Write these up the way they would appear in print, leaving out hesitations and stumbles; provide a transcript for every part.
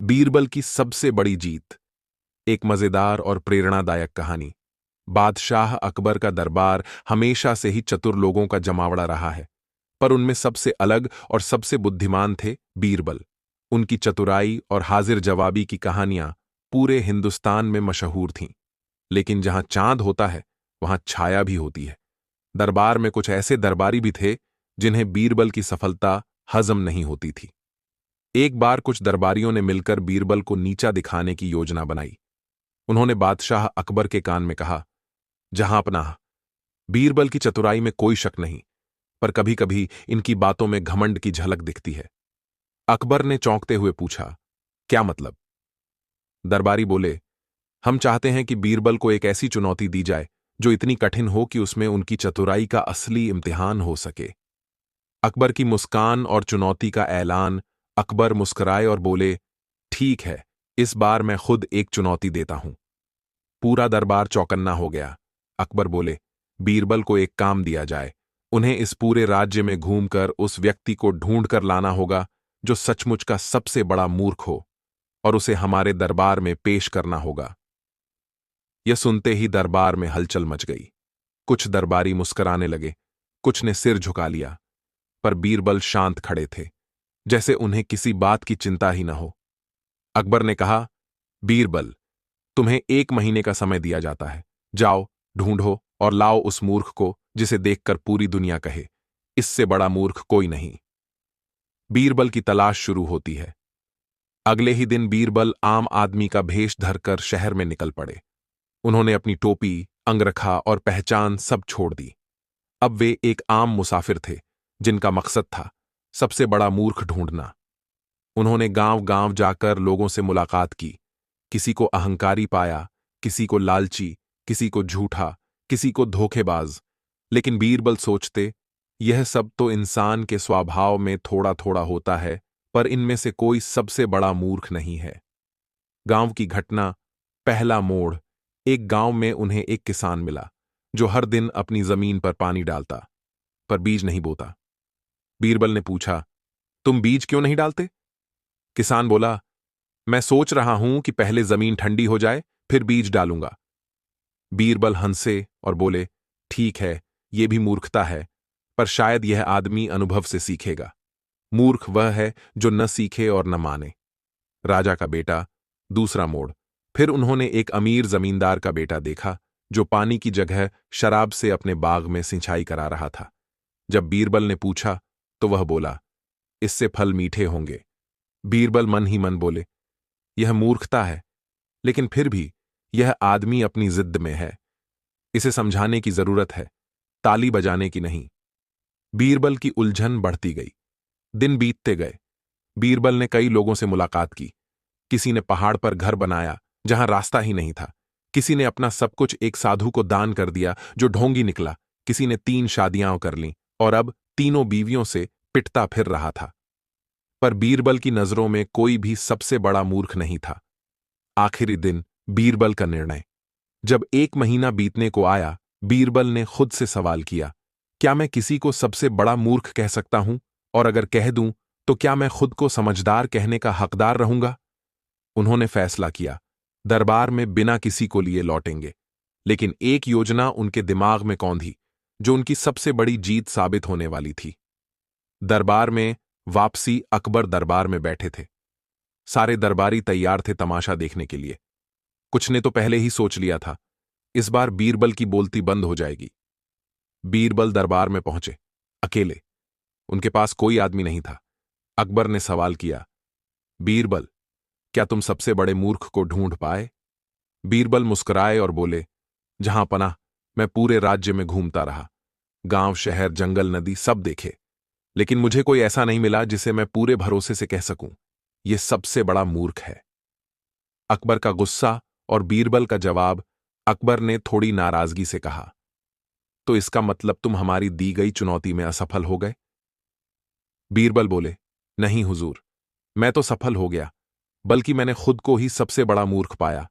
बीरबल की सबसे बड़ी जीत। एक मजेदार और प्रेरणादायक कहानी। बादशाह अकबर का दरबार हमेशा से ही चतुर लोगों का जमावड़ा रहा है, पर उनमें सबसे अलग और सबसे बुद्धिमान थे बीरबल। उनकी चतुराई और हाजिर जवाबी की कहानियां पूरे हिंदुस्तान में मशहूर थीं। लेकिन जहां चांद होता है वहां छाया भी होती है। दरबार में कुछ ऐसे दरबारी भी थे जिन्हें बीरबल की सफलता हजम नहीं होती थी। एक बार कुछ दरबारियों ने मिलकर बीरबल को नीचा दिखाने की योजना बनाई। उन्होंने बादशाह अकबर के कान में कहा, जहांपनाह, बीरबल की चतुराई में कोई शक नहीं, पर कभी कभी इनकी बातों में घमंड की झलक दिखती है। अकबर ने चौंकते हुए पूछा, क्या मतलब? दरबारी बोले, हम चाहते हैं कि बीरबल को एक ऐसी चुनौती दी जाए जो इतनी कठिन हो कि उसमें उनकी चतुराई का असली इम्तिहान हो सके। अकबर की मुस्कान और चुनौती का ऐलान। अकबर मुस्कुराए और बोले, ठीक है, इस बार मैं खुद एक चुनौती देता हूं। पूरा दरबार चौकन्ना हो गया। अकबर बोले, बीरबल को एक काम दिया जाए। उन्हें इस पूरे राज्य में घूमकर उस व्यक्ति को ढूंढ कर लाना होगा जो सचमुच का सबसे बड़ा मूर्ख हो, और उसे हमारे दरबार में पेश करना होगा। यह सुनते ही दरबार में हलचल मच गई। कुछ दरबारी मुस्कुराने लगे, कुछ ने सिर झुका लिया, पर बीरबल शांत खड़े थे, जैसे उन्हें किसी बात की चिंता ही न हो। अकबर ने कहा, बीरबल, तुम्हें 1 महीने का समय दिया जाता है। जाओ, ढूंढो और लाओ उस मूर्ख को जिसे देखकर पूरी दुनिया कहे, इससे बड़ा मूर्ख कोई नहीं। बीरबल की तलाश शुरू होती है। अगले ही दिन बीरबल आम आदमी का भेष धरकर शहर में निकल पड़े। उन्होंने अपनी टोपी, अंगरखा और पहचान सब छोड़ दी। अब वे एक आम मुसाफिर थे जिनका मकसद था सबसे बड़ा मूर्ख ढूंढना। उन्होंने गांव गांव जाकर लोगों से मुलाकात की। किसी को अहंकारी पाया, किसी को लालची, किसी को झूठा, किसी को धोखेबाज। लेकिन बीरबल सोचते, यह सब तो इंसान के स्वभाव में थोड़ा थोड़ा होता है, पर इनमें से कोई सबसे बड़ा मूर्ख नहीं है। गांव की घटना। पहला मोड़। एक गांव में उन्हें एक किसान मिला जो हर दिन अपनी जमीन पर पानी डालता, पर बीज नहीं बोता। बीरबल ने पूछा, तुम बीज क्यों नहीं डालते? किसान बोला, मैं सोच रहा हूं कि पहले जमीन ठंडी हो जाए, फिर बीज डालूंगा। बीरबल हंसे और बोले, ठीक है, यह भी मूर्खता है, पर शायद यह आदमी अनुभव से सीखेगा। मूर्ख वह है जो न सीखे और न माने। राजा का बेटा। दूसरा मोड़। फिर उन्होंने एक अमीर जमींदार का बेटा देखा जो पानी की जगह शराब से अपने बाग में सिंचाई करा रहा था। जब बीरबल ने पूछा तो वह बोला, इससे फल मीठे होंगे। बीरबल मन ही मन बोले, यह मूर्खता है, लेकिन फिर भी यह आदमी अपनी जिद में है। इसे समझाने की जरूरत है, ताली बजाने की नहीं। बीरबल की उलझन बढ़ती गई। दिन बीतते गए। बीरबल ने कई लोगों से मुलाकात की। किसी ने पहाड़ पर घर बनाया जहां रास्ता ही नहीं था। किसी ने अपना सब कुछ एक साधु को दान कर दिया जो ढोंगी निकला। किसी ने 3 शादियां कर लीं और अब तीनों बीवियों से पिटता फिर रहा था। पर बीरबल की नजरों में कोई भी सबसे बड़ा मूर्ख नहीं था। आखिरी दिन। बीरबल का निर्णय। जब 1 महीना बीतने को आया, बीरबल ने खुद से सवाल किया, क्या मैं किसी को सबसे बड़ा मूर्ख कह सकता हूं? और अगर कह दूं तो क्या मैं खुद को समझदार कहने का हकदार रहूंगा? उन्होंने फैसला किया, दरबार में बिना किसी को लिए लौटेंगे। लेकिन एक योजना उनके दिमाग में कौंधी जो उनकी सबसे बड़ी जीत साबित होने वाली थी। दरबार में वापसी। अकबर दरबार में बैठे थे। सारे दरबारी तैयार थे तमाशा देखने के लिए। कुछ ने तो पहले ही सोच लिया था, इस बार बीरबल की बोलती बंद हो जाएगी। बीरबल दरबार में पहुंचे, अकेले। उनके पास कोई आदमी नहीं था। अकबर ने सवाल किया, बीरबल, क्या तुम सबसे बड़े मूर्ख को ढूंढ पाए? बीरबल मुस्कुराए और बोले, जहां पनाह, मैं पूरे राज्य में घूमता रहा। गांव, शहर, जंगल, नदी सब देखे, लेकिन मुझे कोई ऐसा नहीं मिला जिसे मैं पूरे भरोसे से कह सकूं, यह सबसे बड़ा मूर्ख है। अकबर का गुस्सा और बीरबल का जवाब। अकबर ने थोड़ी नाराजगी से कहा, तो इसका मतलब तुम हमारी दी गई चुनौती में असफल हो गए? बीरबल बोले, नहीं हुजूर, मैं तो सफल हो गया, बल्कि मैंने खुद को ही सबसे बड़ा मूर्ख पाया।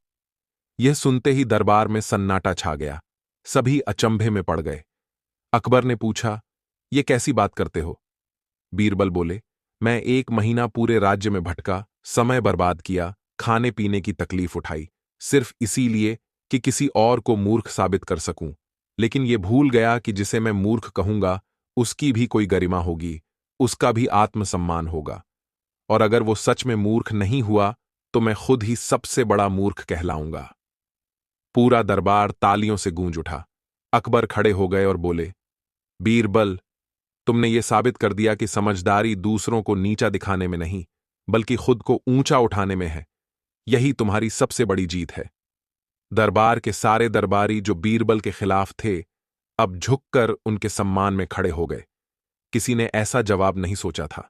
यह सुनते ही दरबार में सन्नाटा छा गया। सभी अचंभे में पड़ गए। अकबर ने पूछा, यह कैसी बात करते हो? बीरबल बोले, मैं 1 महीना पूरे राज्य में भटका, समय बर्बाद किया, खाने पीने की तकलीफ उठाई, सिर्फ इसीलिए कि किसी और को मूर्ख साबित कर सकूं। लेकिन ये भूल गया कि जिसे मैं मूर्ख कहूंगा, उसकी भी कोई गरिमा होगी, उसका भी आत्मसम्मान होगा। और अगर वो सच में मूर्ख नहीं हुआ, तो मैं खुद ही सबसे बड़ा मूर्ख कहलाऊंगा। पूरा दरबार तालियों से गूंज उठा। अकबर खड़े हो गए और बोले, बीरबल, तुमने ये साबित कर दिया कि समझदारी दूसरों को नीचा दिखाने में नहीं, बल्कि खुद को ऊंचा उठाने में है। यही तुम्हारी सबसे बड़ी जीत है। दरबार के सारे दरबारी जो बीरबल के खिलाफ थे, अब झुककर उनके सम्मान में खड़े हो गए। किसी ने ऐसा जवाब नहीं सोचा था।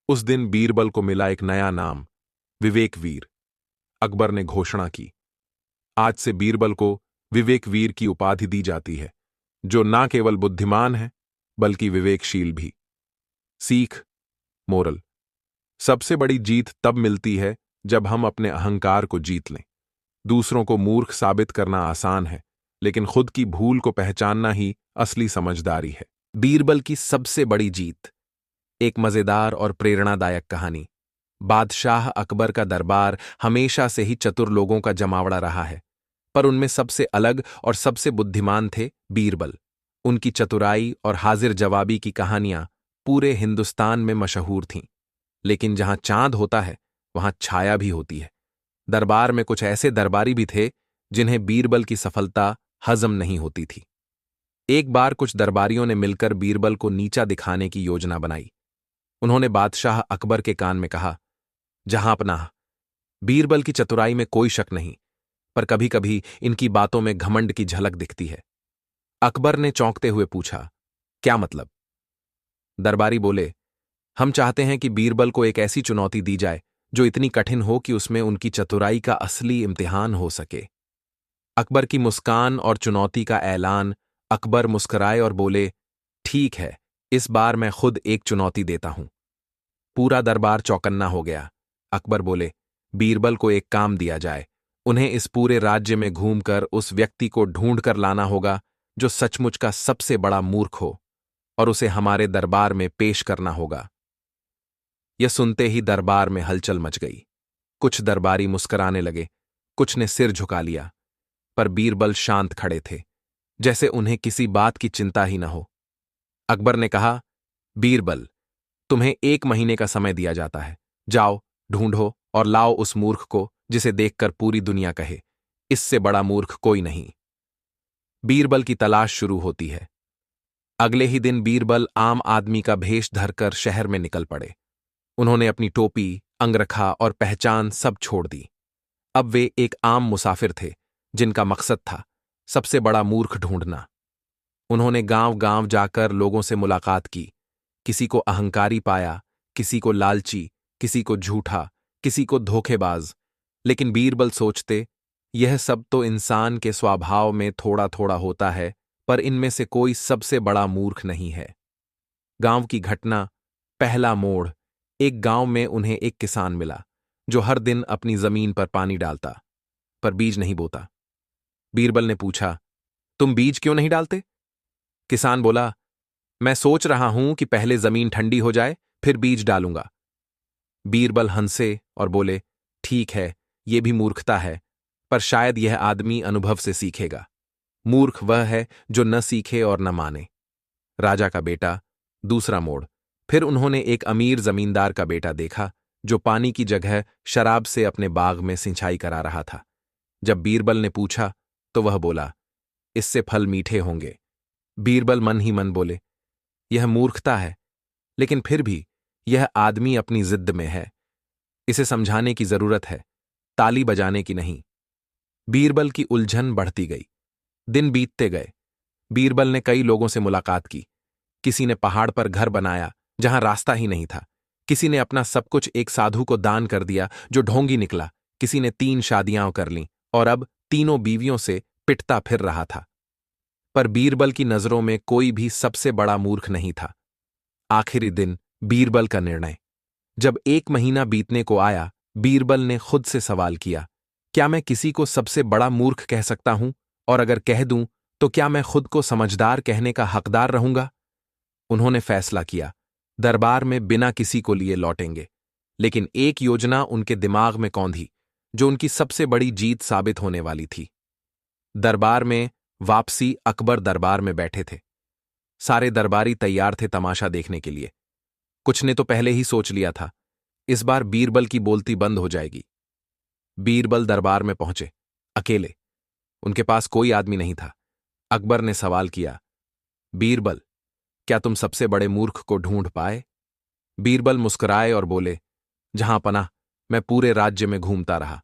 उस दिन बीरबल को मिला एक नया नाम, विवेकवीर। अकबर ने घोषणा की, आज से बीरबल को विवेकवीर की उपाधि दी जाती है, जो ना केवल बुद्धिमान है बल्कि विवेकशील भी। सीख, मोरल: सबसे बड़ी जीत तब मिलती है जब हम अपने अहंकार को जीत लें। दूसरों को मूर्ख साबित करना आसान है, लेकिन खुद की भूल को पहचानना ही असली समझदारी है। बीरबल की सबसे बड़ी जीत। एक मजेदार और प्रेरणादायक कहानी। बादशाह अकबर का दरबार हमेशा से ही चतुर लोगों का जमावड़ा रहा है, पर उनमें सबसे अलग और सबसे बुद्धिमान थे बीरबल। उनकी चतुराई और हाजिर जवाबी की कहानियां पूरे हिंदुस्तान में मशहूर थीं। लेकिन जहां चांद होता है, वहां छाया भी होती है। दरबार में कुछ ऐसे दरबारी भी थे जिन्हें बीरबल की सफलता हजम नहीं होती थी। एक बार कुछ दरबारियों ने मिलकर बीरबल को नीचा दिखाने की योजना बनाई। उन्होंने बादशाह अकबर के कान में कहा, जहांपनाह, बीरबल की चतुराई में कोई शक नहीं, पर कभी कभी इनकी बातों में घमंड की झलक दिखती है। अकबर ने चौंकते हुए पूछा, क्या मतलब? दरबारी बोले, हम चाहते हैं कि बीरबल को एक ऐसी चुनौती दी जाए जो इतनी कठिन हो कि उसमें उनकी चतुराई का असली इम्तिहान हो सके। अकबर की मुस्कान और चुनौती का ऐलान। अकबर मुस्कुराए और बोले, ठीक है, इस बार मैं खुद एक चुनौती देता हूं। पूरा दरबार चौकन्ना हो गया। अकबर बोले, बीरबल को एक काम दिया जाए। उन्हें इस पूरे राज्य में घूमकर उस व्यक्ति को ढूंढ कर लाना होगा जो सचमुच का सबसे बड़ा मूर्ख हो, और उसे हमारे दरबार में पेश करना होगा। यह सुनते ही दरबार में हलचल मच गई। कुछ दरबारी मुस्कुराने लगे, कुछ ने सिर झुका लिया, पर बीरबल शांत खड़े थे, जैसे उन्हें किसी बात की चिंता ही न हो। अकबर ने कहा, बीरबल, तुम्हें 1 महीने का समय दिया जाता है। जाओ, ढूंढो और लाओ उस मूर्ख को जिसे देखकर पूरी दुनिया कहे, इससे बड़ा मूर्ख कोई नहीं। बीरबल की तलाश शुरू होती है। अगले ही दिन बीरबल आम आदमी का भेष धरकर शहर में निकल पड़े। उन्होंने अपनी टोपी, अंगरखा और पहचान सब छोड़ दी। अब वे एक आम मुसाफिर थे, जिनका मकसद था सबसे बड़ा मूर्ख ढूंढना। उन्होंने गांव-गांव जाकर लोगों से मुलाकात की। किसी को अहंकारी पाया, किसी को लालची, किसी को झूठा, किसी को धोखेबाज। लेकिन बीरबल सोचते, यह सब तो इंसान के स्वभाव में थोड़ा थोड़ा होता है, पर इनमें से कोई सबसे बड़ा मूर्ख नहीं है। गांव की घटना। पहला मोड़। एक गांव में उन्हें एक किसान मिला, जो हर दिन अपनी जमीन पर पानी डालता, पर बीज नहीं बोता। बीरबल ने पूछा, तुम बीज क्यों नहीं डालते? किसान बोला, मैं सोच रहा हूं कि पहले जमीन ठंडी हो जाए, फिर बीज डालूंगा। बीरबल हंसे और बोले, ठीक है, यह भी मूर्खता है, पर शायद यह आदमी अनुभव से सीखेगा। मूर्ख वह है जो न सीखे और न माने। राजा का बेटा। दूसरा मोड़। फिर उन्होंने एक अमीर जमींदार का बेटा देखा, जो पानी की जगह शराब से अपने बाग में सिंचाई करा रहा था। जब बीरबल ने पूछा, तो वह बोला, इससे फल मीठे होंगे। बीरबल मन ही मन बोले, यह मूर्खता है, लेकिन फिर भी यह आदमी अपनी जिद में है। इसे समझाने की जरूरत है, ताली बजाने की नहीं। बीरबल की उलझन बढ़ती गई। दिन बीतते गए। बीरबल ने कई लोगों से मुलाकात की। किसी ने पहाड़ पर घर बनाया जहां रास्ता ही नहीं था। किसी ने अपना सब कुछ एक साधु को दान कर दिया जो ढोंगी निकला। किसी ने 3 शादियां कर लीं और अब तीनों बीवियों से पिटता फिर रहा था। पर बीरबल की नजरों में कोई भी सबसे बड़ा मूर्ख नहीं था। आखिरी दिन, बीरबल का निर्णय। जब 1 महीना बीतने को आया, बीरबल ने खुद से सवाल किया, क्या मैं किसी को सबसे बड़ा मूर्ख कह सकता हूं? और अगर कह दूं, तो क्या मैं खुद को समझदार कहने का हकदार रहूंगा? उन्होंने फैसला किया, दरबार में बिना किसी को लिए लौटेंगे। लेकिन एक योजना उनके दिमाग में कौंधी, जो उनकी सबसे बड़ी जीत साबित होने वाली थी। दरबार में वापसी। अकबर दरबार में बैठे थे। सारे दरबारी तैयार थे तमाशा देखने के लिए। कुछ ने तो पहले ही सोच लिया था, इस बार बीरबल की बोलती बंद हो जाएगी। बीरबल दरबार में पहुंचे, अकेले। उनके पास कोई आदमी नहीं था। अकबर ने सवाल किया, बीरबल, क्या तुम सबसे बड़े मूर्ख को ढूंढ पाए? बीरबल मुस्कुराए और बोले, जहां पनाह, मैं पूरे राज्य में घूमता रहा।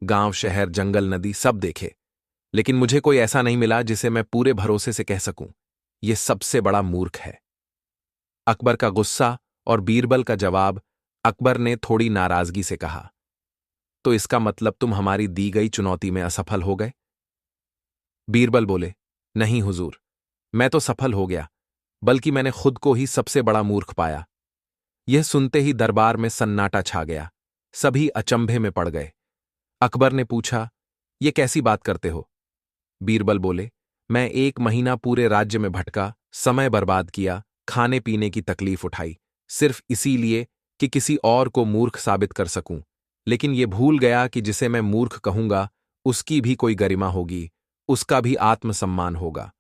गांव, शहर, जंगल, नदी सब देखे, लेकिन मुझे कोई ऐसा नहीं मिला जिसे मैं पूरे भरोसे से कह सकूं, यह सबसे बड़ा मूर्ख है। अकबर का गुस्सा और बीरबल का जवाब। अकबर ने थोड़ी नाराजगी से कहा, तो इसका मतलब तुम हमारी दी गई चुनौती में असफल हो गए? बीरबल बोले, नहीं हुजूर, मैं तो सफल हो गया, बल्कि मैंने खुद को ही सबसे बड़ा मूर्ख पाया। यह सुनते ही दरबार में सन्नाटा छा गया। सभी अचंभे में पड़ गए। अकबर ने पूछा, ये कैसी बात करते हो? बीरबल बोले, मैं 1 महीना पूरे राज्य में भटका, समय बर्बाद किया, खाने पीने की तकलीफ उठाई, सिर्फ इसीलिए कि किसी और को मूर्ख साबित कर सकूं। लेकिन ये भूल गया कि जिसे मैं मूर्ख कहूंगा उसकी भी कोई गरिमा होगी, उसका भी आत्मसम्मान होगा।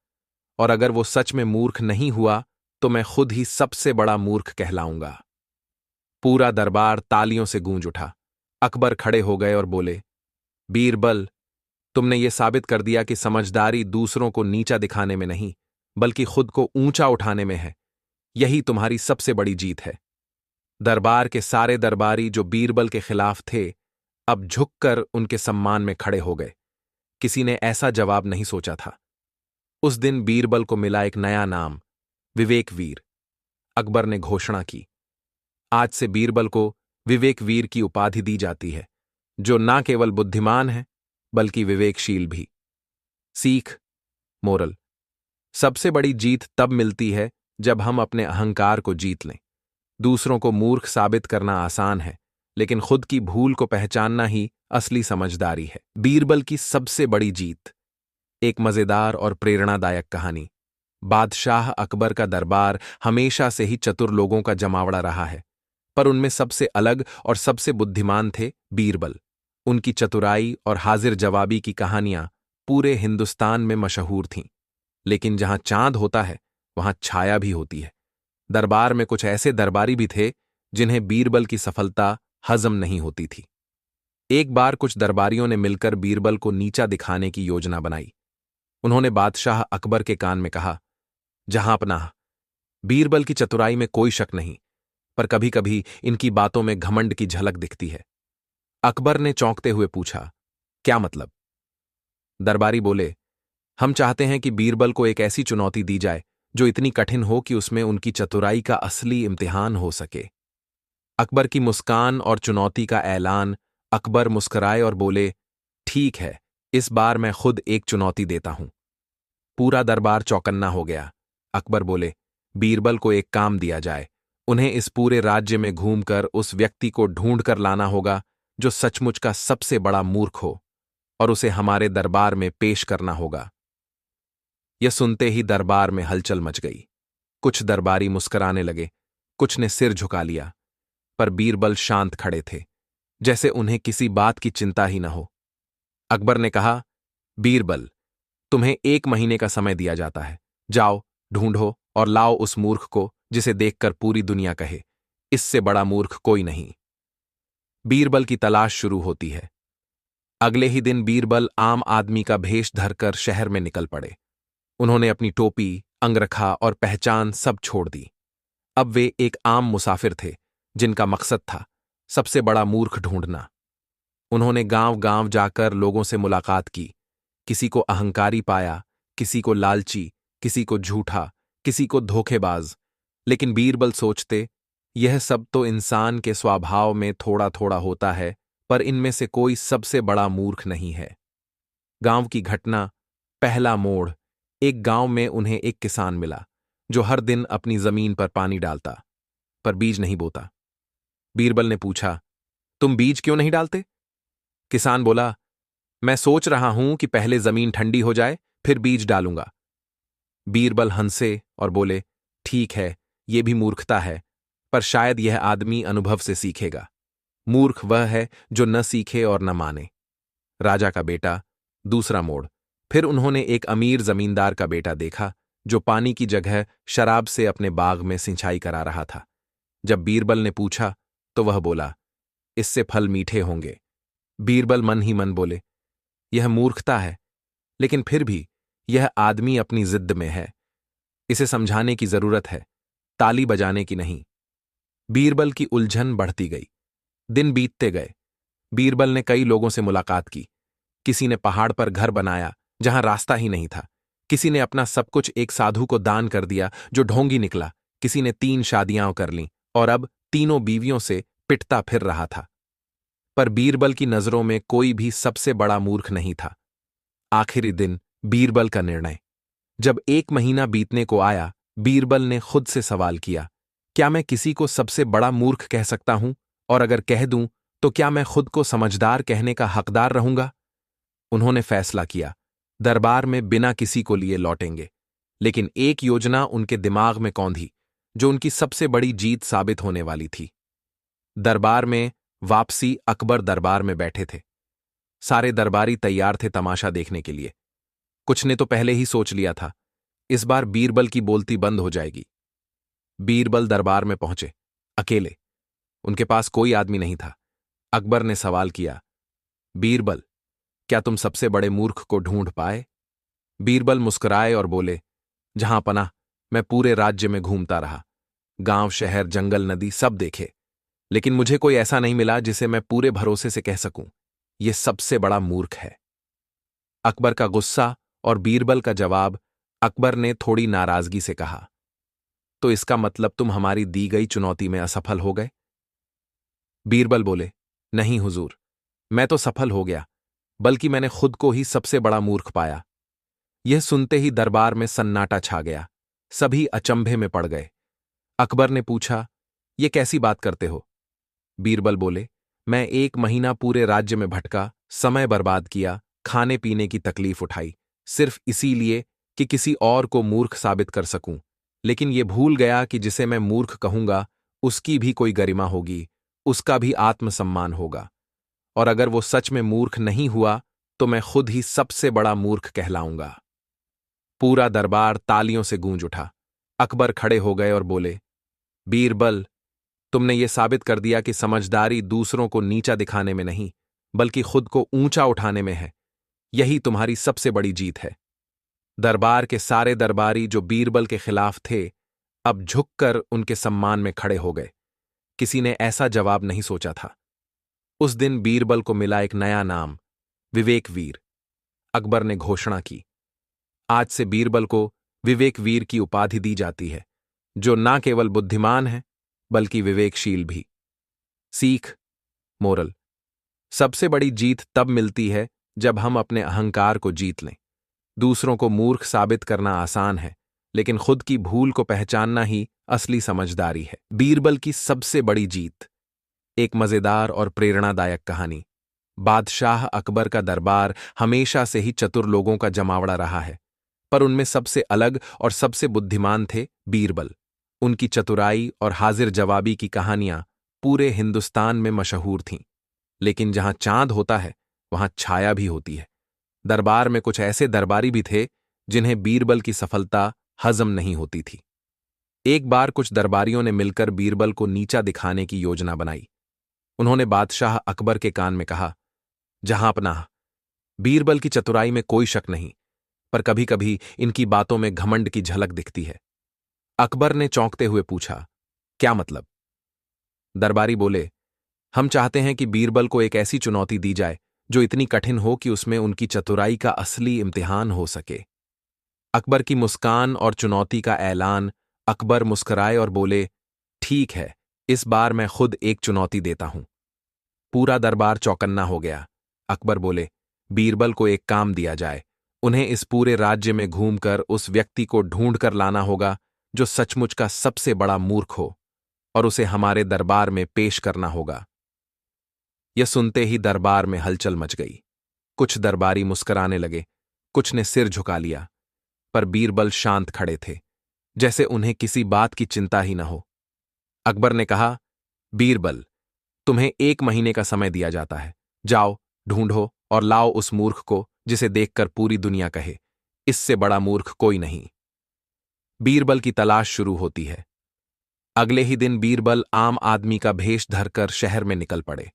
और अगर वो सच में मूर्ख नहीं हुआ तो मैं खुद ही सबसे बड़ा मूर्ख कहलाऊंगा। पूरा दरबार तालियों से गूंज उठा। अकबर खड़े हो गए और बोले, बीरबल, तुमने ये साबित कर दिया कि समझदारी दूसरों को नीचा दिखाने में नहीं, बल्कि खुद को ऊंचा उठाने में है। यही तुम्हारी सबसे बड़ी जीत है। दरबार के सारे दरबारी जो बीरबल के खिलाफ थे, अब झुककर उनके सम्मान में खड़े हो गए। किसी ने ऐसा जवाब नहीं सोचा था। उस दिन बीरबल को मिला एक नया नाम, विवेकवीर। अकबर ने घोषणा की, आज से बीरबल को विवेकवीर की उपाधि दी जाती है, जो न केवल बुद्धिमान है बल्कि विवेकशील भी। सीख, मोरल, सबसे बड़ी जीत तब मिलती है जब हम अपने अहंकार को जीत लें। दूसरों को मूर्ख साबित करना आसान है, लेकिन खुद की भूल को पहचानना ही असली समझदारी है। बीरबल की सबसे बड़ी जीत। एक मजेदार और प्रेरणादायक कहानी। बादशाह अकबर का दरबार हमेशा से ही चतुर लोगों का जमावड़ा रहा है, पर उनमें सबसे अलग और सबसे बुद्धिमान थे बीरबल। उनकी चतुराई और हाजिर जवाबी की कहानियां पूरे हिंदुस्तान में मशहूर थीं। लेकिन जहां चांद होता है वहां छाया भी होती है। दरबार में कुछ ऐसे दरबारी भी थे जिन्हें बीरबल की सफलता हजम नहीं होती थी। एक बार कुछ दरबारियों ने मिलकर बीरबल को नीचा दिखाने की योजना बनाई। उन्होंने बादशाह अकबर के कान में कहा, जहांपनाह, बीरबल की चतुराई में कोई शक नहीं, पर कभी कभी इनकी बातों में घमंड की झलक दिखती है। अकबर ने चौंकते हुए पूछा, क्या मतलब? दरबारी बोले, हम चाहते हैं कि बीरबल को एक ऐसी चुनौती दी जाए जो इतनी कठिन हो कि उसमें उनकी चतुराई का असली इम्तिहान हो सके। अकबर की मुस्कान और चुनौती का ऐलान। अकबर मुस्कुराए और बोले, ठीक है, इस बार मैं खुद एक चुनौती देता हूं। पूरा दरबार चौकन्ना हो गया। अकबर बोले, बीरबल को एक काम दिया जाए। उन्हें इस पूरे राज्य में घूमकर उस व्यक्ति को ढूंढ कर लाना होगा जो सचमुच का सबसे बड़ा मूर्ख हो, और उसे हमारे दरबार में पेश करना होगा। यह सुनते ही दरबार में हलचल मच गई। कुछ दरबारी मुस्कुराने लगे, कुछ ने सिर झुका लिया, पर बीरबल शांत खड़े थे, जैसे उन्हें किसी बात की चिंता ही न हो। अकबर ने कहा, बीरबल, तुम्हें 1 महीने का समय दिया जाता है। जाओ, ढूंढो और लाओ उस मूर्ख को जिसे देखकर पूरी दुनिया कहे, इससे बड़ा मूर्ख कोई नहीं। बीरबल की तलाश शुरू होती है। अगले ही दिन बीरबल आम आदमी का भेष धरकर शहर में निकल पड़े। उन्होंने अपनी टोपी, अंगरखा और पहचान सब छोड़ दी। अब वे एक आम मुसाफिर थे जिनका मकसद था सबसे बड़ा मूर्ख ढूंढना। उन्होंने गांव गांव जाकर लोगों से मुलाकात की। किसी को अहंकारी पाया, किसी को लालची, किसी को झूठा, किसी को धोखेबाज। लेकिन बीरबल सोचते, यह सब तो इंसान के स्वभाव में थोड़ा थोड़ा होता है, पर इनमें से कोई सबसे बड़ा मूर्ख नहीं है। गांव की घटना। पहला मोड़। एक गांव में उन्हें एक किसान मिला जो हर दिन अपनी जमीन पर पानी डालता, पर बीज नहीं बोता। बीरबल ने पूछा, तुम बीज क्यों नहीं डालते? किसान बोला, मैं सोच रहा हूं कि पहले जमीन ठंडी हो जाए, फिर बीज डालूंगा। बीरबल हंसे और बोले, ठीक है, यह भी मूर्खता है, पर शायद यह आदमी अनुभव से सीखेगा। मूर्ख वह है जो न सीखे और न माने। राजा का बेटा। दूसरा मोड़। फिर उन्होंने एक अमीर जमींदार का बेटा देखा जो पानी की जगह शराब से अपने बाग में सिंचाई करा रहा था। जब बीरबल ने पूछा तो वह बोला, इससे फल मीठे होंगे। बीरबल मन ही मन बोले, यह मूर्खता है, लेकिन फिर भी यह आदमी अपनी जिद में है। इसे समझाने की जरूरत है, ताली बजाने की नहीं। बीरबल की उलझन बढ़ती गई। दिन बीतते गए। बीरबल ने कई लोगों से मुलाकात की। किसी ने पहाड़ पर घर बनाया जहां रास्ता ही नहीं था। किसी ने अपना सब कुछ एक साधु को दान कर दिया जो ढोंगी निकला। किसी ने 3 शादियां कर लीं और अब तीनों बीवियों से पिटता फिर रहा था। पर बीरबल की नजरों में कोई भी सबसे बड़ा मूर्ख नहीं था। आखिरी दिन बीरबल का निर्णय। जब 1 महीना बीतने को आया, बीरबल ने खुद से सवाल किया, क्या मैं किसी को सबसे बड़ा मूर्ख कह सकता हूं? और अगर कह दूं तो क्या मैं खुद को समझदार कहने का हकदार रहूंगा? उन्होंने फैसला किया, दरबार में बिना किसी को लिए लौटेंगे। लेकिन एक योजना उनके दिमाग में कौंधी जो उनकी सबसे बड़ी जीत साबित होने वाली थी। दरबार में वापसी। अकबर दरबार में बैठे थे। सारे दरबारी तैयार थे तमाशा देखने के लिए। कुछ ने तो पहले ही सोच लिया था, इस बार बीरबल की बोलती बंद हो जाएगी। बीरबल दरबार में पहुंचे, अकेले। उनके पास कोई आदमी नहीं था। अकबर ने सवाल किया, बीरबल, क्या तुम सबसे बड़े मूर्ख को ढूंढ पाए? बीरबल मुस्कुराए और बोले, जहां पनाह, मैं पूरे राज्य में घूमता रहा। गांव, शहर, जंगल, नदी सब देखे, लेकिन मुझे कोई ऐसा नहीं मिला जिसे मैं पूरे भरोसे से कह सकूं, यह सबसे बड़ा मूर्ख है। अकबर का गुस्सा और बीरबल का जवाब। अकबर ने थोड़ी नाराजगी से कहा, तो इसका मतलब तुम हमारी दी गई चुनौती में असफल हो गए? बीरबल बोले, नहीं हुजूर, मैं तो सफल हो गया, बल्कि मैंने खुद को ही सबसे बड़ा मूर्ख पाया। यह सुनते ही दरबार में सन्नाटा छा गया। सभी अचंभे में पड़ गए। अकबर ने पूछा, यह कैसी बात करते हो? बीरबल बोले, मैं 1 महीना पूरे राज्य में भटका, समय बर्बाद किया, खाने पीने की तकलीफ उठाई, सिर्फ इसीलिए कि किसी और को मूर्ख साबित कर सकूं। लेकिन यह भूल गया कि जिसे मैं मूर्ख कहूंगा उसकी भी कोई गरिमा होगी, उसका भी आत्मसम्मान होगा। और अगर वो सच में मूर्ख नहीं हुआ तो मैं खुद ही सबसे बड़ा मूर्ख कहलाऊंगा। पूरा दरबार तालियों से गूंज उठा। अकबर खड़े हो गए और बोले, बीरबल, तुमने ये साबित कर दिया कि समझदारी दूसरों को नीचा दिखाने में नहीं, बल्कि खुद को ऊंचा उठाने में है। यही तुम्हारी सबसे बड़ी जीत है। दरबार के सारे दरबारी जो बीरबल के खिलाफ थे, अब झुककर उनके सम्मान में खड़े हो गए। किसी ने ऐसा जवाब नहीं सोचा था। उस दिन बीरबल को मिला एक नया नाम, विवेकवीर। अकबर ने घोषणा की, आज से बीरबल को विवेकवीर की उपाधि दी जाती है, जो न केवल बुद्धिमान है बल्कि विवेकशील भी। सीख, मोरल। सबसे बड़ी जीत तब मिलती है जब हम अपने अहंकार को जीत लें। दूसरों को मूर्ख साबित करना आसान है, लेकिन खुद की भूल को पहचानना ही असली समझदारी है। बीरबल की सबसे बड़ी जीत। एक मजेदार और प्रेरणादायक कहानी। बादशाह अकबर का दरबार हमेशा से ही चतुर लोगों का जमावड़ा रहा है, पर उनमें सबसे अलग और सबसे बुद्धिमान थे बीरबल। उनकी चतुराई और हाजिर जवाबी की कहानियां पूरे हिंदुस्तान में मशहूर थीं। लेकिन जहां चांद होता है वहां छाया भी होती है। दरबार में कुछ ऐसे दरबारी भी थे जिन्हें बीरबल की सफलता हजम नहीं होती थी। एक बार कुछ दरबारियों ने मिलकर बीरबल को नीचा दिखाने की योजना बनाई। उन्होंने बादशाह अकबर के कान में कहा, जहांपनाह, बीरबल की चतुराई में कोई शक नहीं, पर कभी कभी इनकी बातों में घमंड की झलक दिखती है। अकबर ने चौंकते हुए पूछा, क्या मतलब? दरबारी बोले, हम चाहते हैं कि बीरबल को एक ऐसी चुनौती दी जाए जो इतनी कठिन हो कि उसमें उनकी चतुराई का असली इम्तिहान हो सके। अकबर की मुस्कान और चुनौती का ऐलान। अकबर मुस्कुराए और बोले, ठीक है, इस बार मैं खुद एक चुनौती देता हूं। पूरा दरबार चौकन्ना हो गया। अकबर बोले, बीरबल को एक काम दिया जाए। उन्हें इस पूरे राज्य में घूमकर उस व्यक्ति को ढूंढ कर लाना होगा जो सचमुच का सबसे बड़ा मूर्ख हो, और उसे हमारे दरबार में पेश करना होगा। यह सुनते ही दरबार में हलचल मच गई। कुछ दरबारी मुस्कुराने लगे, कुछ ने सिर झुका लिया, पर बीरबल शांत खड़े थे, जैसे उन्हें किसी बात की चिंता ही न हो। अकबर ने कहा, बीरबल, तुम्हें 1 महीने का समय दिया जाता है। जाओ, ढूंढो और लाओ उस मूर्ख को जिसे देखकर पूरी दुनिया कहे, इससे बड़ा मूर्ख कोई नहीं। बीरबल की तलाश शुरू होती है। अगले ही दिन बीरबल आम आदमी का भेष धरकर शहर में निकल पड़े।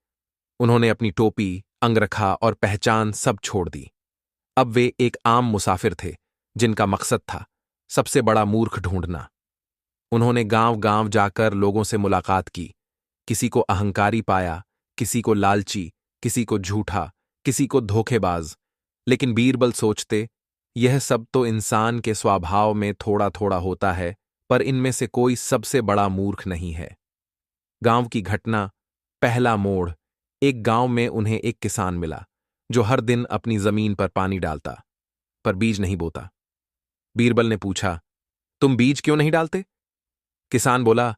उन्होंने अपनी टोपी, अंगरखा और पहचान सब छोड़ दी। अब वे एक आम मुसाफिर थे जिनका मकसद था सबसे बड़ा मूर्ख ढूंढना। उन्होंने गांव-गांव जाकर लोगों से मुलाकात की। किसी को अहंकारी पाया, किसी को लालची, किसी को झूठा, किसी को धोखेबाज। लेकिन बीरबल सोचते, यह सब तो इंसान के स्वभाव में थोड़ा-थोड़ा होता है, पर इनमें से कोई सबसे बड़ा मूर्ख नहीं है। गांव की घटना, पहला मोड़। एक गांव में उन्हें एक किसान मिला जो हर दिन अपनी जमीन पर पानी डालता, पर बीज नहीं बोता। बीरबल ने पूछा, तुम बीज क्यों नहीं डालते? किसान बोला,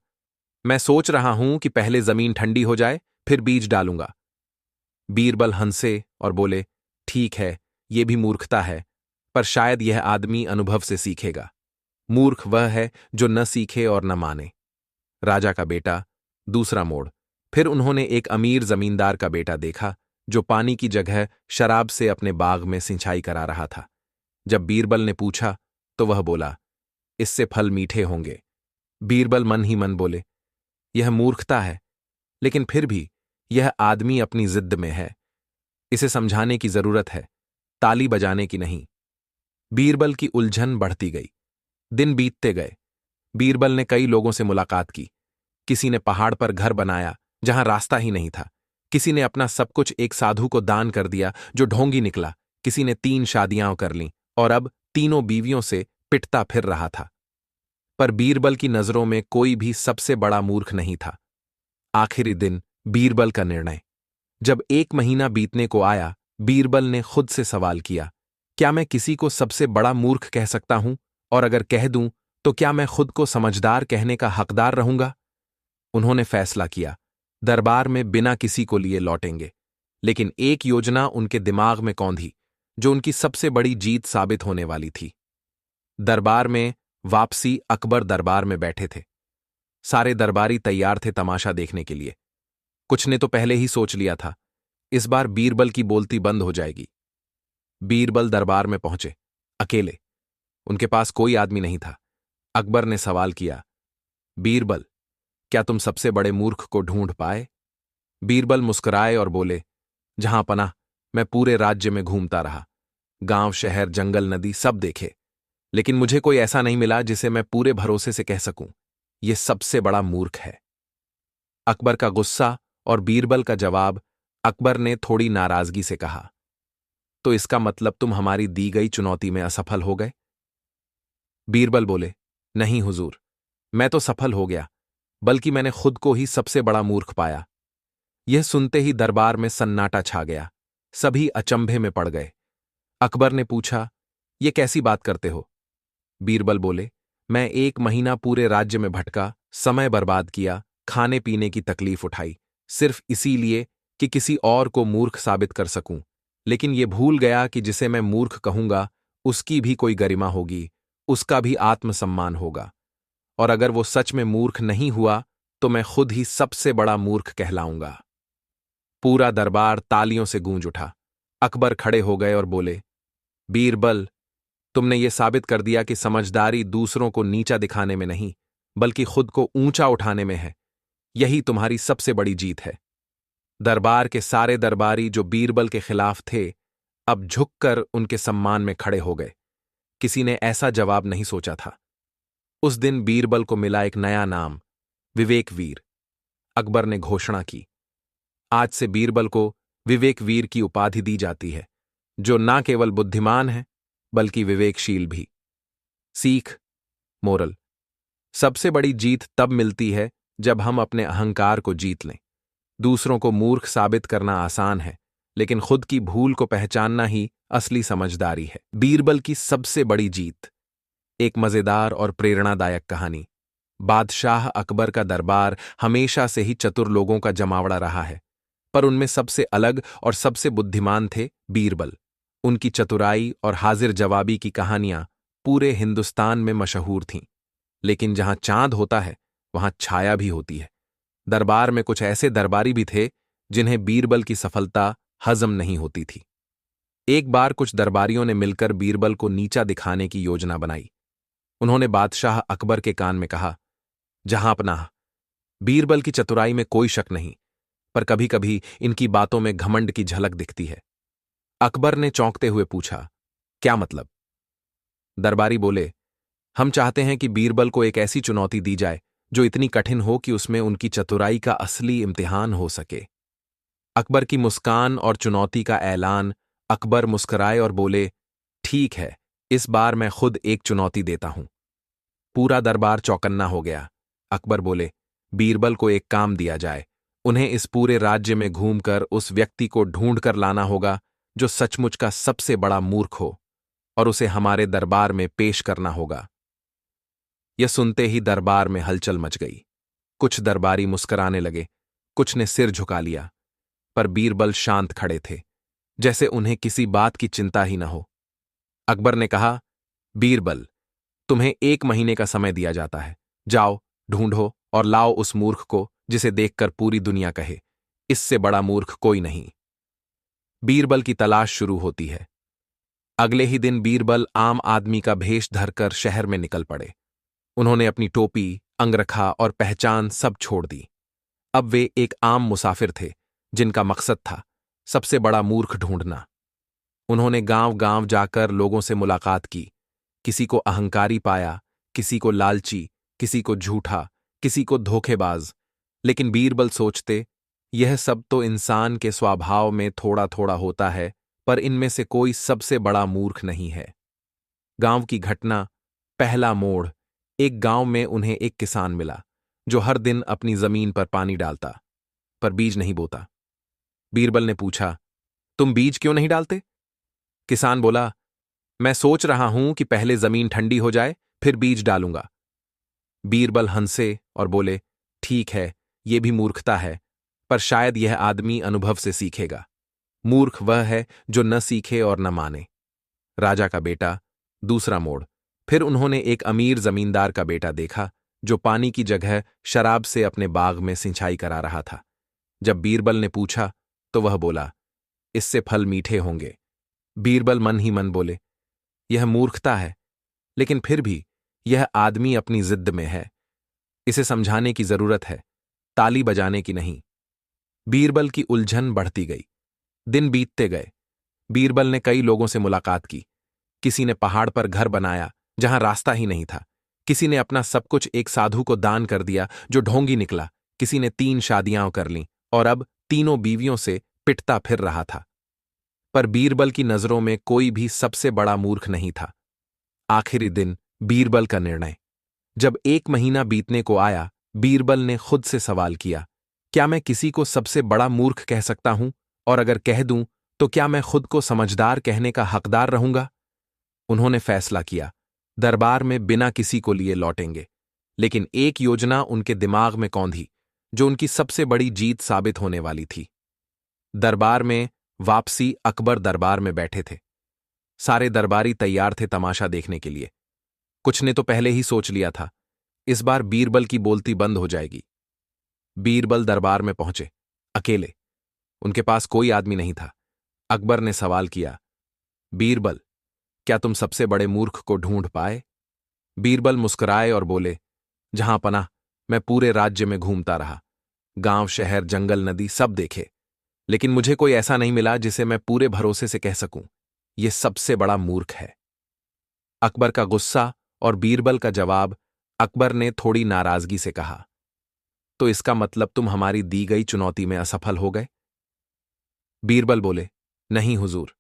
मैं सोच रहा हूं कि पहले जमीन ठंडी हो जाए, फिर बीज डालूंगा। बीरबल हंसे और बोले, ठीक है, यह भी मूर्खता है, पर शायद यह आदमी अनुभव से सीखेगा। मूर्ख वह है जो न सीखे और न माने। राजा का बेटा, दूसरा मोड़। फिर उन्होंने एक अमीर जमींदार का बेटा देखा जो पानी की जगह शराब से अपने बाग में सिंचाई करा रहा था। जब बीरबल ने पूछा तो वह बोला, इससे फल मीठे होंगे। बीरबल मन ही मन बोले, यह मूर्खता है, लेकिन फिर भी यह आदमी अपनी जिद में है। इसे समझाने की जरूरत है, ताली बजाने की नहीं। बीरबल की उलझन बढ़ती गई। दिन बीतते गए। बीरबल ने कई लोगों से मुलाकात की। किसी ने पहाड़ पर घर बनाया जहां रास्ता ही नहीं था। किसी ने अपना सब कुछ एक साधु को दान कर दिया जो ढोंगी निकला। किसी ने 3 शादियां कर लीं और अब तीनों बीवियों से पिटता फिर रहा था। पर बीरबल की नजरों में कोई भी सबसे बड़ा मूर्ख नहीं था। आखिरी दिन, बीरबल का निर्णय। जब 1 महीना बीतने को आया, बीरबल ने खुद से सवाल किया, क्या मैं किसी को सबसे बड़ा मूर्ख कह सकता हूं? और अगर कह दूं तो क्या मैं खुद को समझदार कहने का हकदार रहूंगा? उन्होंने फैसला किया, दरबार में बिना किसी को लिए लौटेंगे। लेकिन एक योजना उनके दिमाग में कौंधी, जो उनकी सबसे बड़ी जीत साबित होने वाली थी। दरबार में वापसी। अकबर दरबार में बैठे थे। सारे दरबारी तैयार थे तमाशा देखने के लिए। कुछ ने तो पहले ही सोच लिया था, इस बार बीरबल की बोलती बंद हो जाएगी। बीरबल दरबार में पहुंचे, अकेले। उनके पास कोई आदमी नहीं था। अकबर ने सवाल किया, बीरबल, क्या तुम सबसे बड़े मूर्ख को ढूंढ पाए? बीरबल मुस्कुराए और बोले, जहां पनाह, मैं पूरे राज्य में घूमता रहा। गांव, शहर, जंगल, नदी सब देखे, लेकिन मुझे कोई ऐसा नहीं मिला जिसे मैं पूरे भरोसे से कह सकूं, यह सबसे बड़ा मूर्ख है। अकबर का गुस्सा और बीरबल का जवाब। अकबर ने थोड़ी नाराजगी से कहा, तो इसका मतलब तुम हमारी दी गई चुनौती में असफल हो गए? बीरबल बोले, नहीं हुजूर, मैं तो सफल हो गया, बल्कि मैंने खुद को ही सबसे बड़ा मूर्ख पाया। यह सुनते ही दरबार में सन्नाटा छा गया। सभी अचंभे में पड़ गए। अकबर ने पूछा, यह कैसी बात करते हो? बीरबल बोले, मैं 1 महीना पूरे राज्य में भटका, समय बर्बाद किया, खाने पीने की तकलीफ उठाई, सिर्फ इसीलिए कि किसी और को मूर्ख साबित कर सकूं। लेकिन यह भूल गया कि जिसे मैं मूर्ख कहूंगा उसकी भी कोई गरिमा होगी, उसका भी आत्मसम्मान होगा। और अगर वो सच में मूर्ख नहीं हुआ तो मैं खुद ही सबसे बड़ा मूर्ख कहलाऊंगा। पूरा दरबार तालियों से गूंज उठा। अकबर खड़े हो गए और बोले, बीरबल, तुमने ये साबित कर दिया कि समझदारी दूसरों को नीचा दिखाने में नहीं, बल्कि खुद को ऊंचा उठाने में है। यही तुम्हारी सबसे बड़ी जीत है। दरबार के सारे दरबारी जो बीरबल के खिलाफ थे, अब झुककर उनके सम्मान में खड़े हो गए। किसी ने ऐसा जवाब नहीं सोचा था। उस दिन बीरबल को मिला एक नया नाम, विवेकवीर। अकबर ने घोषणा की, आज से बीरबल को विवेकवीर की उपाधि दी जाती है, जो न केवल बुद्धिमान है बल्कि विवेकशील भी। सीख, मोरल, सबसे बड़ी जीत तब मिलती है जब हम अपने अहंकार को जीत लें। दूसरों को मूर्ख साबित करना आसान है, लेकिन खुद की भूल को पहचानना ही असली समझदारी है। बीरबल की सबसे बड़ी जीत। एक मजेदार और प्रेरणादायक कहानी। बादशाह अकबर का दरबार हमेशा से ही चतुर लोगों का जमावड़ा रहा है, पर उनमें सबसे अलग और सबसे बुद्धिमान थे बीरबल। उनकी चतुराई और हाजिर जवाबी की कहानियां पूरे हिंदुस्तान में मशहूर थीं। लेकिन जहां चांद होता है वहां छाया भी होती है। दरबार में कुछ ऐसे दरबारी भी थे जिन्हें बीरबल की सफलता हजम नहीं होती थी। एक बार कुछ दरबारियों ने मिलकर बीरबल को नीचा दिखाने की योजना बनाई। उन्होंने बादशाह अकबर के कान में कहा, जहांपनाह, बीरबल की चतुराई में कोई शक नहीं, पर कभी कभी इनकी बातों में घमंड की झलक दिखती है। अकबर ने चौंकते हुए पूछा, क्या मतलब? दरबारी बोले, हम चाहते हैं कि बीरबल को एक ऐसी चुनौती दी जाए जो इतनी कठिन हो कि उसमें उनकी चतुराई का असली इम्तिहान हो सके। अकबर की मुस्कान और चुनौती का ऐलान। अकबर मुस्कुराए और बोले, ठीक है, इस बार मैं खुद एक चुनौती देता हूं। पूरा दरबार चौकन्ना हो गया। अकबर बोले, बीरबल को एक काम दिया जाए। उन्हें इस पूरे राज्य में घूमकर उस व्यक्ति को ढूंढ कर लाना होगा जो सचमुच का सबसे बड़ा मूर्ख हो, और उसे हमारे दरबार में पेश करना होगा। यह सुनते ही दरबार में हलचल मच गई। कुछ दरबारी मुस्कुराने लगे, कुछ ने सिर झुका लिया, पर बीरबल शांत खड़े थे, जैसे उन्हें किसी बात की चिंता ही न हो। अकबर ने कहा, बीरबल, तुम्हें 1 महीने का समय दिया जाता है। जाओ, ढूंढो और लाओ उस मूर्ख को जिसे देखकर पूरी दुनिया कहे, इससे बड़ा मूर्ख कोई नहीं। बीरबल की तलाश शुरू होती है। अगले ही दिन बीरबल आम आदमी का भेष धरकर शहर में निकल पड़े। उन्होंने अपनी टोपी, अंगरखा और पहचान सब छोड़ दी। अब वे एक आम मुसाफिर थे जिनका मकसद था सबसे बड़ा मूर्ख ढूंढना। उन्होंने गांव गांव जाकर लोगों से मुलाकात की। किसी को अहंकारी पाया, किसी को लालची, किसी को झूठा, किसी को धोखेबाज। लेकिन बीरबल सोचते, यह सब तो इंसान के स्वभाव में थोड़ा थोड़ा होता है, पर इनमें से कोई सबसे बड़ा मूर्ख नहीं है। गांव की घटना। पहला मोड़। एक गांव में उन्हें एक किसान मिला जो हर दिन अपनी जमीन पर पानी डालता, पर बीज नहीं बोता। बीरबल ने पूछा, तुम बीज क्यों नहीं डालते? किसान बोला, मैं सोच रहा हूं कि पहले जमीन ठंडी हो जाए, फिर बीज डालूंगा। बीरबल हंसे और बोले, ठीक है, यह भी मूर्खता है, पर शायद यह आदमी अनुभव से सीखेगा। मूर्ख वह है जो न सीखे और न माने। राजा का बेटा। दूसरा मोड़। फिर उन्होंने एक अमीर जमींदार का बेटा देखा जो पानी की जगह शराब से अपने बाग में सिंचाई करा रहा था। जब बीरबल ने पूछा तो वह बोला, इससे फल मीठे होंगे। बीरबल मन ही मन बोले, यह मूर्खता है, लेकिन फिर भी यह आदमी अपनी जिद में है। इसे समझाने की जरूरत है, ताली बजाने की नहीं। बीरबल की उलझन बढ़ती गई। दिन बीतते गए। बीरबल ने कई लोगों से मुलाकात की। किसी ने पहाड़ पर घर बनाया जहां रास्ता ही नहीं था। किसी ने अपना सब कुछ एक साधु को दान कर दिया जो ढोंगी निकला। किसी ने 3 शादियां कर लीं और अब तीनों बीवियों से पिटता फिर रहा था। पर बीरबल की नजरों में कोई भी सबसे बड़ा मूर्ख नहीं था। आखिरी दिन। बीरबल का निर्णय। जब 1 महीना बीतने को आया, बीरबल ने खुद से सवाल किया, क्या मैं किसी को सबसे बड़ा मूर्ख कह सकता हूं? और अगर कह दूं तो क्या मैं खुद को समझदार कहने का हकदार रहूंगा? उन्होंने फैसला किया, दरबार में बिना किसी को लिए लौटेंगे। लेकिन एक योजना उनके दिमाग में कौंधी जो उनकी सबसे बड़ी जीत साबित होने वाली थी। दरबार में वापसी। अकबर दरबार में बैठे थे। सारे दरबारी तैयार थे तमाशा देखने के लिए। कुछ ने तो पहले ही सोच लिया था, इस बार बीरबल की बोलती बंद हो जाएगी। बीरबल दरबार में पहुंचे, अकेले। उनके पास कोई आदमी नहीं था। अकबर ने सवाल किया, बीरबल, क्या तुम सबसे बड़े मूर्ख को ढूंढ पाए? बीरबल मुस्कुराए और बोले, जहां पनाह, मैं पूरे राज्य में घूमता रहा। गांव, शहर, जंगल, नदी सब देखे, लेकिन मुझे कोई ऐसा नहीं मिला जिसे मैं पूरे भरोसे से कह सकूं, यह सबसे बड़ा मूर्ख है। अकबर का गुस्सा और बीरबल का जवाब। अकबर ने थोड़ी नाराजगी से कहा, तो इसका मतलब तुम हमारी दी गई चुनौती में असफल हो गए? बीरबल बोले, नहीं हुजूर,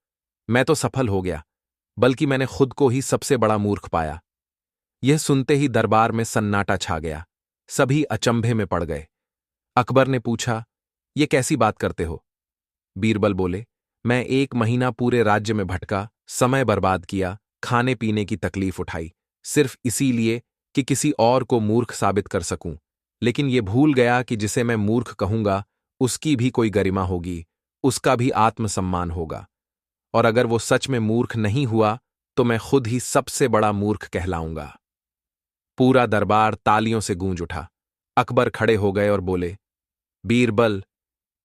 मैं तो सफल हो गया, बल्कि मैंने खुद को ही सबसे बड़ा मूर्ख पाया। यह सुनते ही दरबार में सन्नाटा छा गया। सभी अचंभे में पड़ गए। अकबर ने पूछा, यह कैसी बात करते हो? बीरबल बोले, मैं 1 महीना पूरे राज्य में भटका, समय बर्बाद किया, खाने पीने की तकलीफ उठाई, सिर्फ इसीलिए कि किसी और को मूर्ख साबित कर सकूं। लेकिन यह भूल गया कि जिसे मैं मूर्ख कहूंगा उसकी भी कोई गरिमा होगी, उसका भी आत्मसम्मान होगा। और अगर वो सच में मूर्ख नहीं हुआ तो मैं खुद ही सबसे बड़ा मूर्ख कहलाऊंगा। पूरा दरबार तालियों से गूंज उठा। अकबर खड़े हो गए और बोले, बीरबल,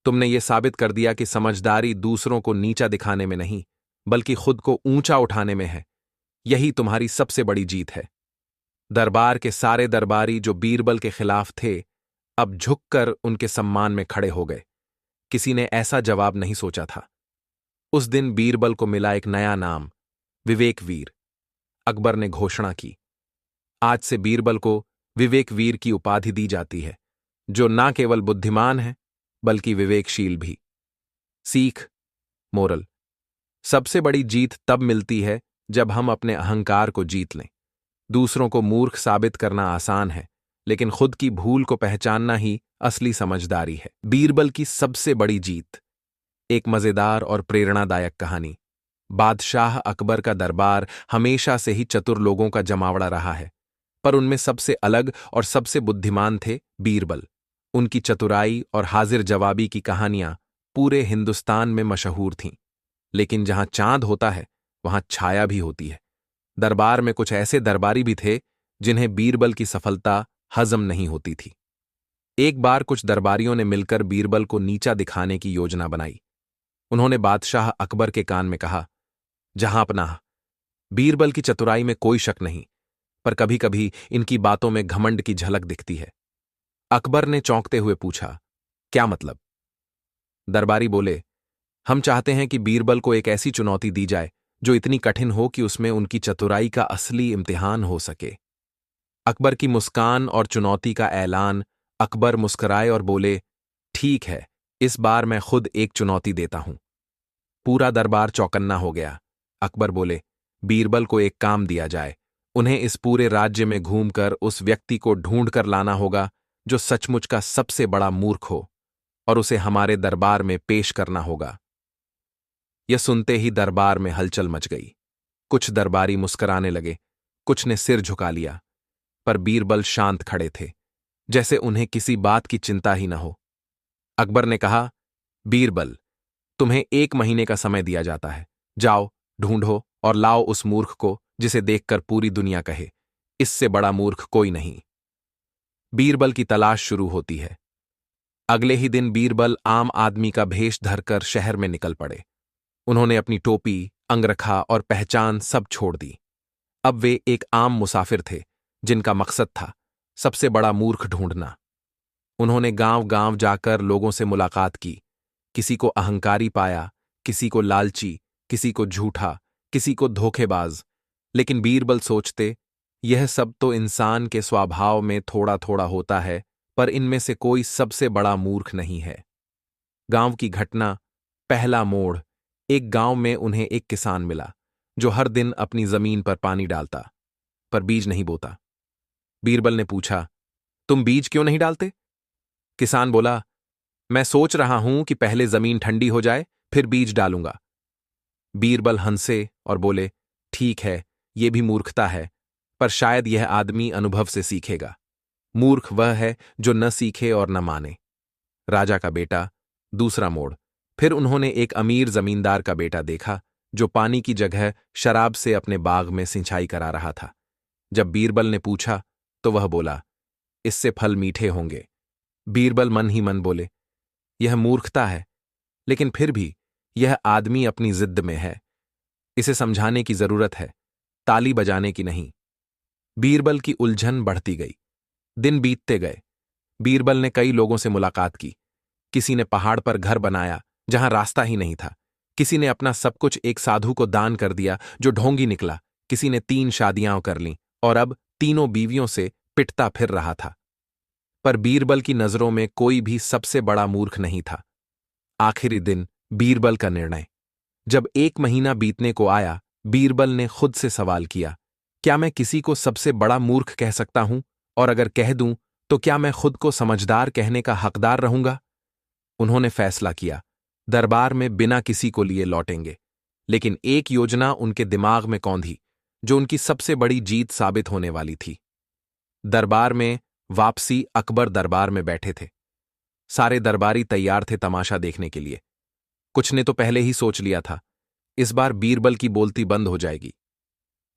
तुमने ये साबित कर दिया कि समझदारी दूसरों को नीचा दिखाने में नहीं, बल्कि खुद को ऊंचा उठाने में है। यही तुम्हारी सबसे बड़ी जीत है। दरबार के सारे दरबारी जो बीरबल के खिलाफ थे, अब झुककर उनके सम्मान में खड़े हो गए। किसी ने ऐसा जवाब नहीं सोचा था। उस दिन बीरबल को मिला एक नया नाम, विवेकवीर। अकबर ने घोषणा की, आज से बीरबल को विवेकवीर की उपाधि दी जाती है, जो न केवल बुद्धिमान है बल्कि विवेकशील भी। सीख, मोरल, सबसे बड़ी जीत तब मिलती है जब हम अपने अहंकार को जीत लें। दूसरों को मूर्ख साबित करना आसान है, लेकिन खुद की भूल को पहचानना ही असली समझदारी है। बीरबल की सबसे बड़ी जीत। एक मजेदार और प्रेरणादायक कहानी। बादशाह अकबर का दरबार हमेशा से ही चतुर लोगों का जमावड़ा रहा है, पर उनमें सबसे अलग और सबसे बुद्धिमान थे बीरबल। उनकी चतुराई और हाजिर जवाबी की कहानियां पूरे हिंदुस्तान में मशहूर थीं। लेकिन जहां चांद होता है, वहां छाया भी होती है। दरबार में कुछ ऐसे दरबारी भी थे जिन्हें बीरबल की सफलता हजम नहीं होती थी। एक बार कुछ दरबारियों ने मिलकर बीरबल को नीचा दिखाने की योजना बनाई। उन्होंने बादशाह अकबर के कान में कहा, जहांपनाह, बीरबल की चतुराई में कोई शक नहीं, पर कभी कभी इनकी बातों में घमंड की झलक दिखती है। अकबर ने चौंकते हुए पूछा, क्या मतलब? दरबारी बोले, हम चाहते हैं कि बीरबल को एक ऐसी चुनौती दी जाए जो इतनी कठिन हो कि उसमें उनकी चतुराई का असली इम्तिहान हो सके। अकबर की मुस्कान और चुनौती का ऐलान। अकबर मुस्कराए और बोले, ठीक है, इस बार मैं खुद एक चुनौती देता हूं। पूरा दरबार चौकन्ना हो गया। अकबर बोले, बीरबल को एक काम दिया जाए। उन्हें इस पूरे राज्य में घूमकर उस व्यक्ति को ढूंढ कर लाना होगा जो सचमुच का सबसे बड़ा मूर्ख हो, और उसे हमारे दरबार में पेश करना होगा। यह सुनते ही दरबार में हलचल मच गई। कुछ दरबारी मुस्कराने लगे, कुछ ने सिर झुका लिया, पर बीरबल शांत खड़े थे, जैसे उन्हें किसी बात की चिंता ही न हो। अकबर ने कहा, बीरबल, तुम्हें 1 महीने का समय दिया जाता है। जाओ, ढूंढो और लाओ उस मूर्ख को जिसे देखकर पूरी दुनिया कहे, इससे बड़ा मूर्ख कोई नहीं। बीरबल की तलाश शुरू होती है। अगले ही दिन बीरबल आम आदमी का भेष धरकर शहर में निकल पड़े। उन्होंने अपनी टोपी, अंगरखा और पहचान सब छोड़ दी। अब वे एक आम मुसाफिर थे, जिनका मकसद था सबसे बड़ा मूर्ख ढूंढना। उन्होंने गांव-गांव जाकर लोगों से मुलाकात की। किसी को अहंकारी पाया, किसी को लालची, किसी को झूठा, किसी को धोखेबाज। लेकिन बीरबल सोचते, यह सब तो इंसान के स्वभाव में थोड़ा थोड़ा होता है, पर इनमें से कोई सबसे बड़ा मूर्ख नहीं है। गांव की घटना। पहला मोड़। एक गांव में उन्हें एक किसान मिला, जो हर दिन अपनी जमीन पर पानी डालता, पर बीज नहीं बोता। बीरबल ने पूछा, तुम बीज क्यों नहीं डालते? किसान बोला, मैं सोच रहा हूं कि पहले जमीन ठंडी हो जाए, फिर बीज डालूंगा। बीरबल हंसे और बोले, ठीक है, यह भी मूर्खता है, पर शायद यह आदमी अनुभव से सीखेगा। मूर्ख वह है जो न सीखे और न माने। राजा का बेटा। दूसरा मोड़। फिर उन्होंने एक अमीर जमींदार का बेटा देखा, जो पानी की जगह शराब से अपने बाग में सिंचाई करा रहा था। जब बीरबल ने पूछा, तो वह बोला, इससे फल मीठे होंगे। बीरबल मन ही मन बोले, यह मूर्खता है, लेकिन फिर भी यह आदमी अपनी जिद में है। इसे समझाने की जरूरत है, ताली बजाने की नहीं। बीरबल की उलझन बढ़ती गई। दिन बीतते गए। बीरबल ने कई लोगों से मुलाकात की। किसी ने पहाड़ पर घर बनाया जहां रास्ता ही नहीं था। किसी ने अपना सब कुछ एक साधु को दान कर दिया जो ढोंगी निकला। किसी ने 3 शादियां कर लीं और अब तीनों बीवियों से पिटता फिर रहा था। पर बीरबल की नजरों में कोई भी सबसे बड़ा मूर्ख नहीं था। आखिरी दिन। बीरबल का निर्णय। जब 1 महीना बीतने को आया, बीरबल ने खुद से सवाल किया, क्या मैं किसी को सबसे बड़ा मूर्ख कह सकता हूं? और अगर कह दूं, तो क्या मैं खुद को समझदार कहने का हकदार रहूंगा? उन्होंने फैसला किया, दरबार में बिना किसी को लिए लौटेंगे। लेकिन एक योजना उनके दिमाग में कौंधी, जो उनकी सबसे बड़ी जीत साबित होने वाली थी। दरबार में वापसी। अकबर दरबार में बैठे थे। सारे दरबारी तैयार थे तमाशा देखने के लिए। कुछ ने तो पहले ही सोच लिया था, इस बार बीरबल की बोलती बंद हो जाएगी।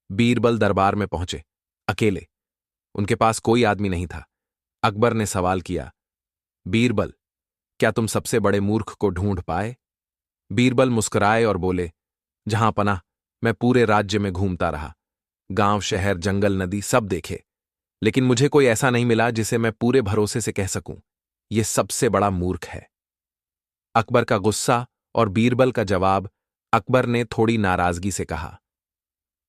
बीरबल दरबार में पहुंचे, अकेले। उनके पास कोई आदमी नहीं था। अकबर ने सवाल किया, बीरबल, क्या तुम सबसे बड़े मूर्ख को ढूंढ पाए? बीरबल मुस्कुराए और बोले, जहां पनाह, मैं पूरे राज्य में घूमता रहा, गांव, शहर, जंगल, नदी सब देखे, लेकिन मुझे कोई ऐसा नहीं मिला जिसे मैं पूरे भरोसे से कह सकूं, यह सबसे बड़ा मूर्ख है। अकबर का गुस्सा और बीरबल का जवाब। अकबर ने थोड़ी नाराजगी से कहा,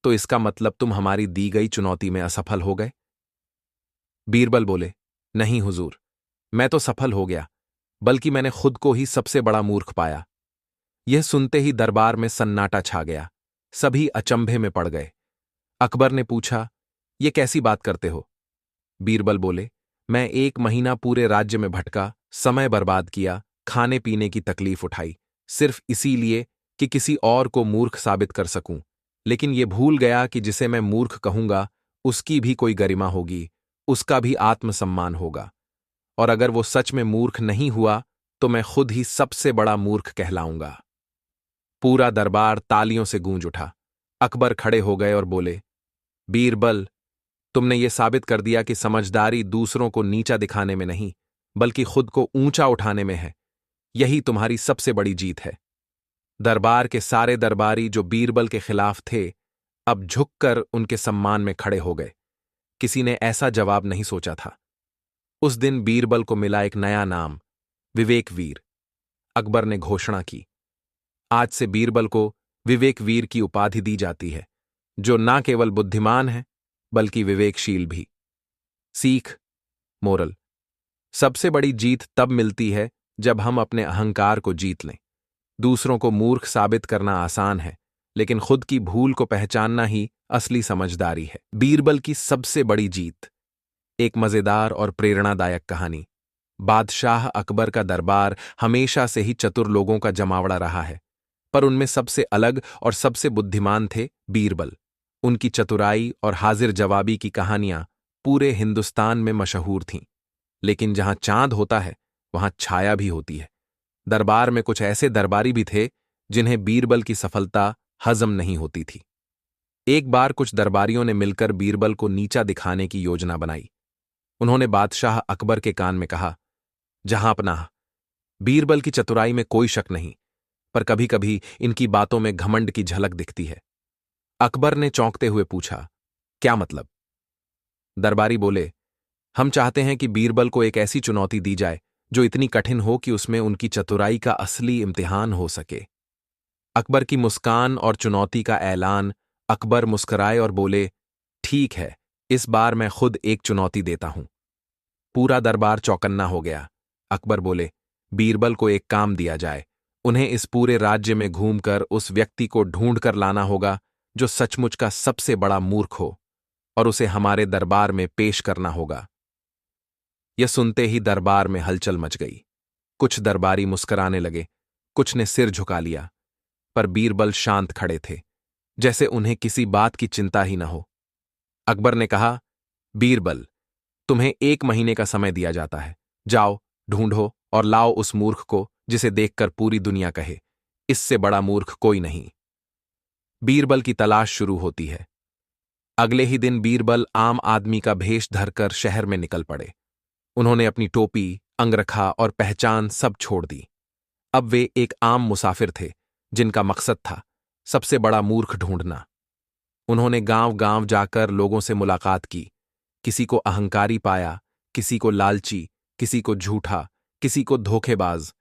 तो इसका मतलब तुम हमारी दी गई चुनौती में असफल हो गए? बीरबल बोले, नहीं हुजूर, मैं तो सफल हो गया, बल्कि मैंने खुद को ही सबसे बड़ा मूर्ख पाया। यह सुनते ही दरबार में सन्नाटा छा गया, सभी अचंभे में पड़ गए। अकबर ने पूछा, ये कैसी बात करते हो? बीरबल बोले, मैं 1 महीना पूरे राज्य में भटका, समय बर्बाद किया, खाने पीने की तकलीफ उठाई, सिर्फ इसीलिए कि किसी और को मूर्ख साबित कर सकूं, लेकिन ये भूल गया कि जिसे मैं मूर्ख कहूंगा उसकी भी कोई गरिमा होगी, उसका भी आत्मसम्मान होगा, और अगर वो सच में मूर्ख नहीं हुआ तो मैं खुद ही सबसे बड़ा मूर्ख कहलाऊंगा। पूरा दरबार तालियों से गूंज उठा। अकबर खड़े हो गए और बोले, बीरबल, तुमने ये साबित कर दिया कि समझदारी दूसरों को नीचा दिखाने में नहीं, बल्कि खुद को ऊंचा उठाने में है। यही तुम्हारी सबसे बड़ी जीत है। दरबार के सारे दरबारी जो बीरबल के खिलाफ थे, अब झुककर उनके सम्मान में खड़े हो गए। किसी ने ऐसा जवाब नहीं सोचा था। उस दिन बीरबल को मिला एक नया नाम, विवेकवीर। अकबर ने घोषणा की, आज से बीरबल को विवेकवीर की उपाधि दी जाती है, जो न केवल बुद्धिमान है बल्कि विवेकशील भी। सीख, मोरल, सबसे बड़ी जीत तब मिलती है जब हम अपने अहंकार को जीत लें। दूसरों को मूर्ख साबित करना आसान है, लेकिन खुद की भूल को पहचानना ही असली समझदारी है। बीरबल की सबसे बड़ी जीत। एक मजेदार और प्रेरणादायक कहानी। बादशाह अकबर का दरबार हमेशा से ही चतुर लोगों का जमावड़ा रहा है, पर उनमें सबसे अलग और सबसे बुद्धिमान थे बीरबल। उनकी चतुराई और हाजिर जवाबी की कहानियां पूरे हिंदुस्तान में मशहूर थीं। लेकिन जहां चांद होता है वहां छाया भी होती है। दरबार में कुछ ऐसे दरबारी भी थे जिन्हें बीरबल की सफलता हजम नहीं होती थी। एक बार कुछ दरबारियों ने मिलकर बीरबल को नीचा दिखाने की योजना बनाई। उन्होंने बादशाह अकबर के कान में कहा, जहांपनाह, बीरबल की चतुराई में कोई शक नहीं, पर कभी कभी इनकी बातों में घमंड की झलक दिखती है। अकबर ने चौंकते हुए पूछा, क्या मतलब? दरबारी बोले, हम चाहते हैं कि बीरबल को एक ऐसी चुनौती दी जाए जो इतनी कठिन हो कि उसमें उनकी चतुराई का असली इम्तिहान हो सके। अकबर की मुस्कान और चुनौती का ऐलान। अकबर मुस्कुराए और बोले, ठीक है, इस बार मैं खुद एक चुनौती देता हूं। पूरा दरबार चौकन्ना हो गया। अकबर बोले, बीरबल को एक काम दिया जाए। उन्हें इस पूरे राज्य में घूमकर उस व्यक्ति को ढूंढ कर लाना होगा जो सचमुच का सबसे बड़ा मूर्ख हो, और उसे हमारे दरबार में पेश करना होगा। यह सुनते ही दरबार में हलचल मच गई। कुछ दरबारी मुस्कुराने लगे, कुछ ने सिर झुका लिया, पर बीरबल शांत खड़े थे, जैसे उन्हें किसी बात की चिंता ही न हो। अकबर ने कहा, बीरबल, तुम्हें 1 महीने का समय दिया जाता है। जाओ, ढूंढो और लाओ उस मूर्ख को जिसे देखकर पूरी दुनिया कहे, इससे बड़ा मूर्ख कोई नहीं। बीरबल की तलाश शुरू होती है। अगले ही दिन बीरबल आम आदमी का भेष धरकर शहर में निकल पड़े। उन्होंने अपनी टोपी, अंगरखा और पहचान सब छोड़ दी। अब वे एक आम मुसाफिर थे जिनका मकसद था सबसे बड़ा मूर्ख ढूंढना। उन्होंने गांव गांव जाकर लोगों से मुलाकात की। किसी को अहंकारी पाया, किसी को लालची, किसी को झूठा, किसी को धोखेबाज।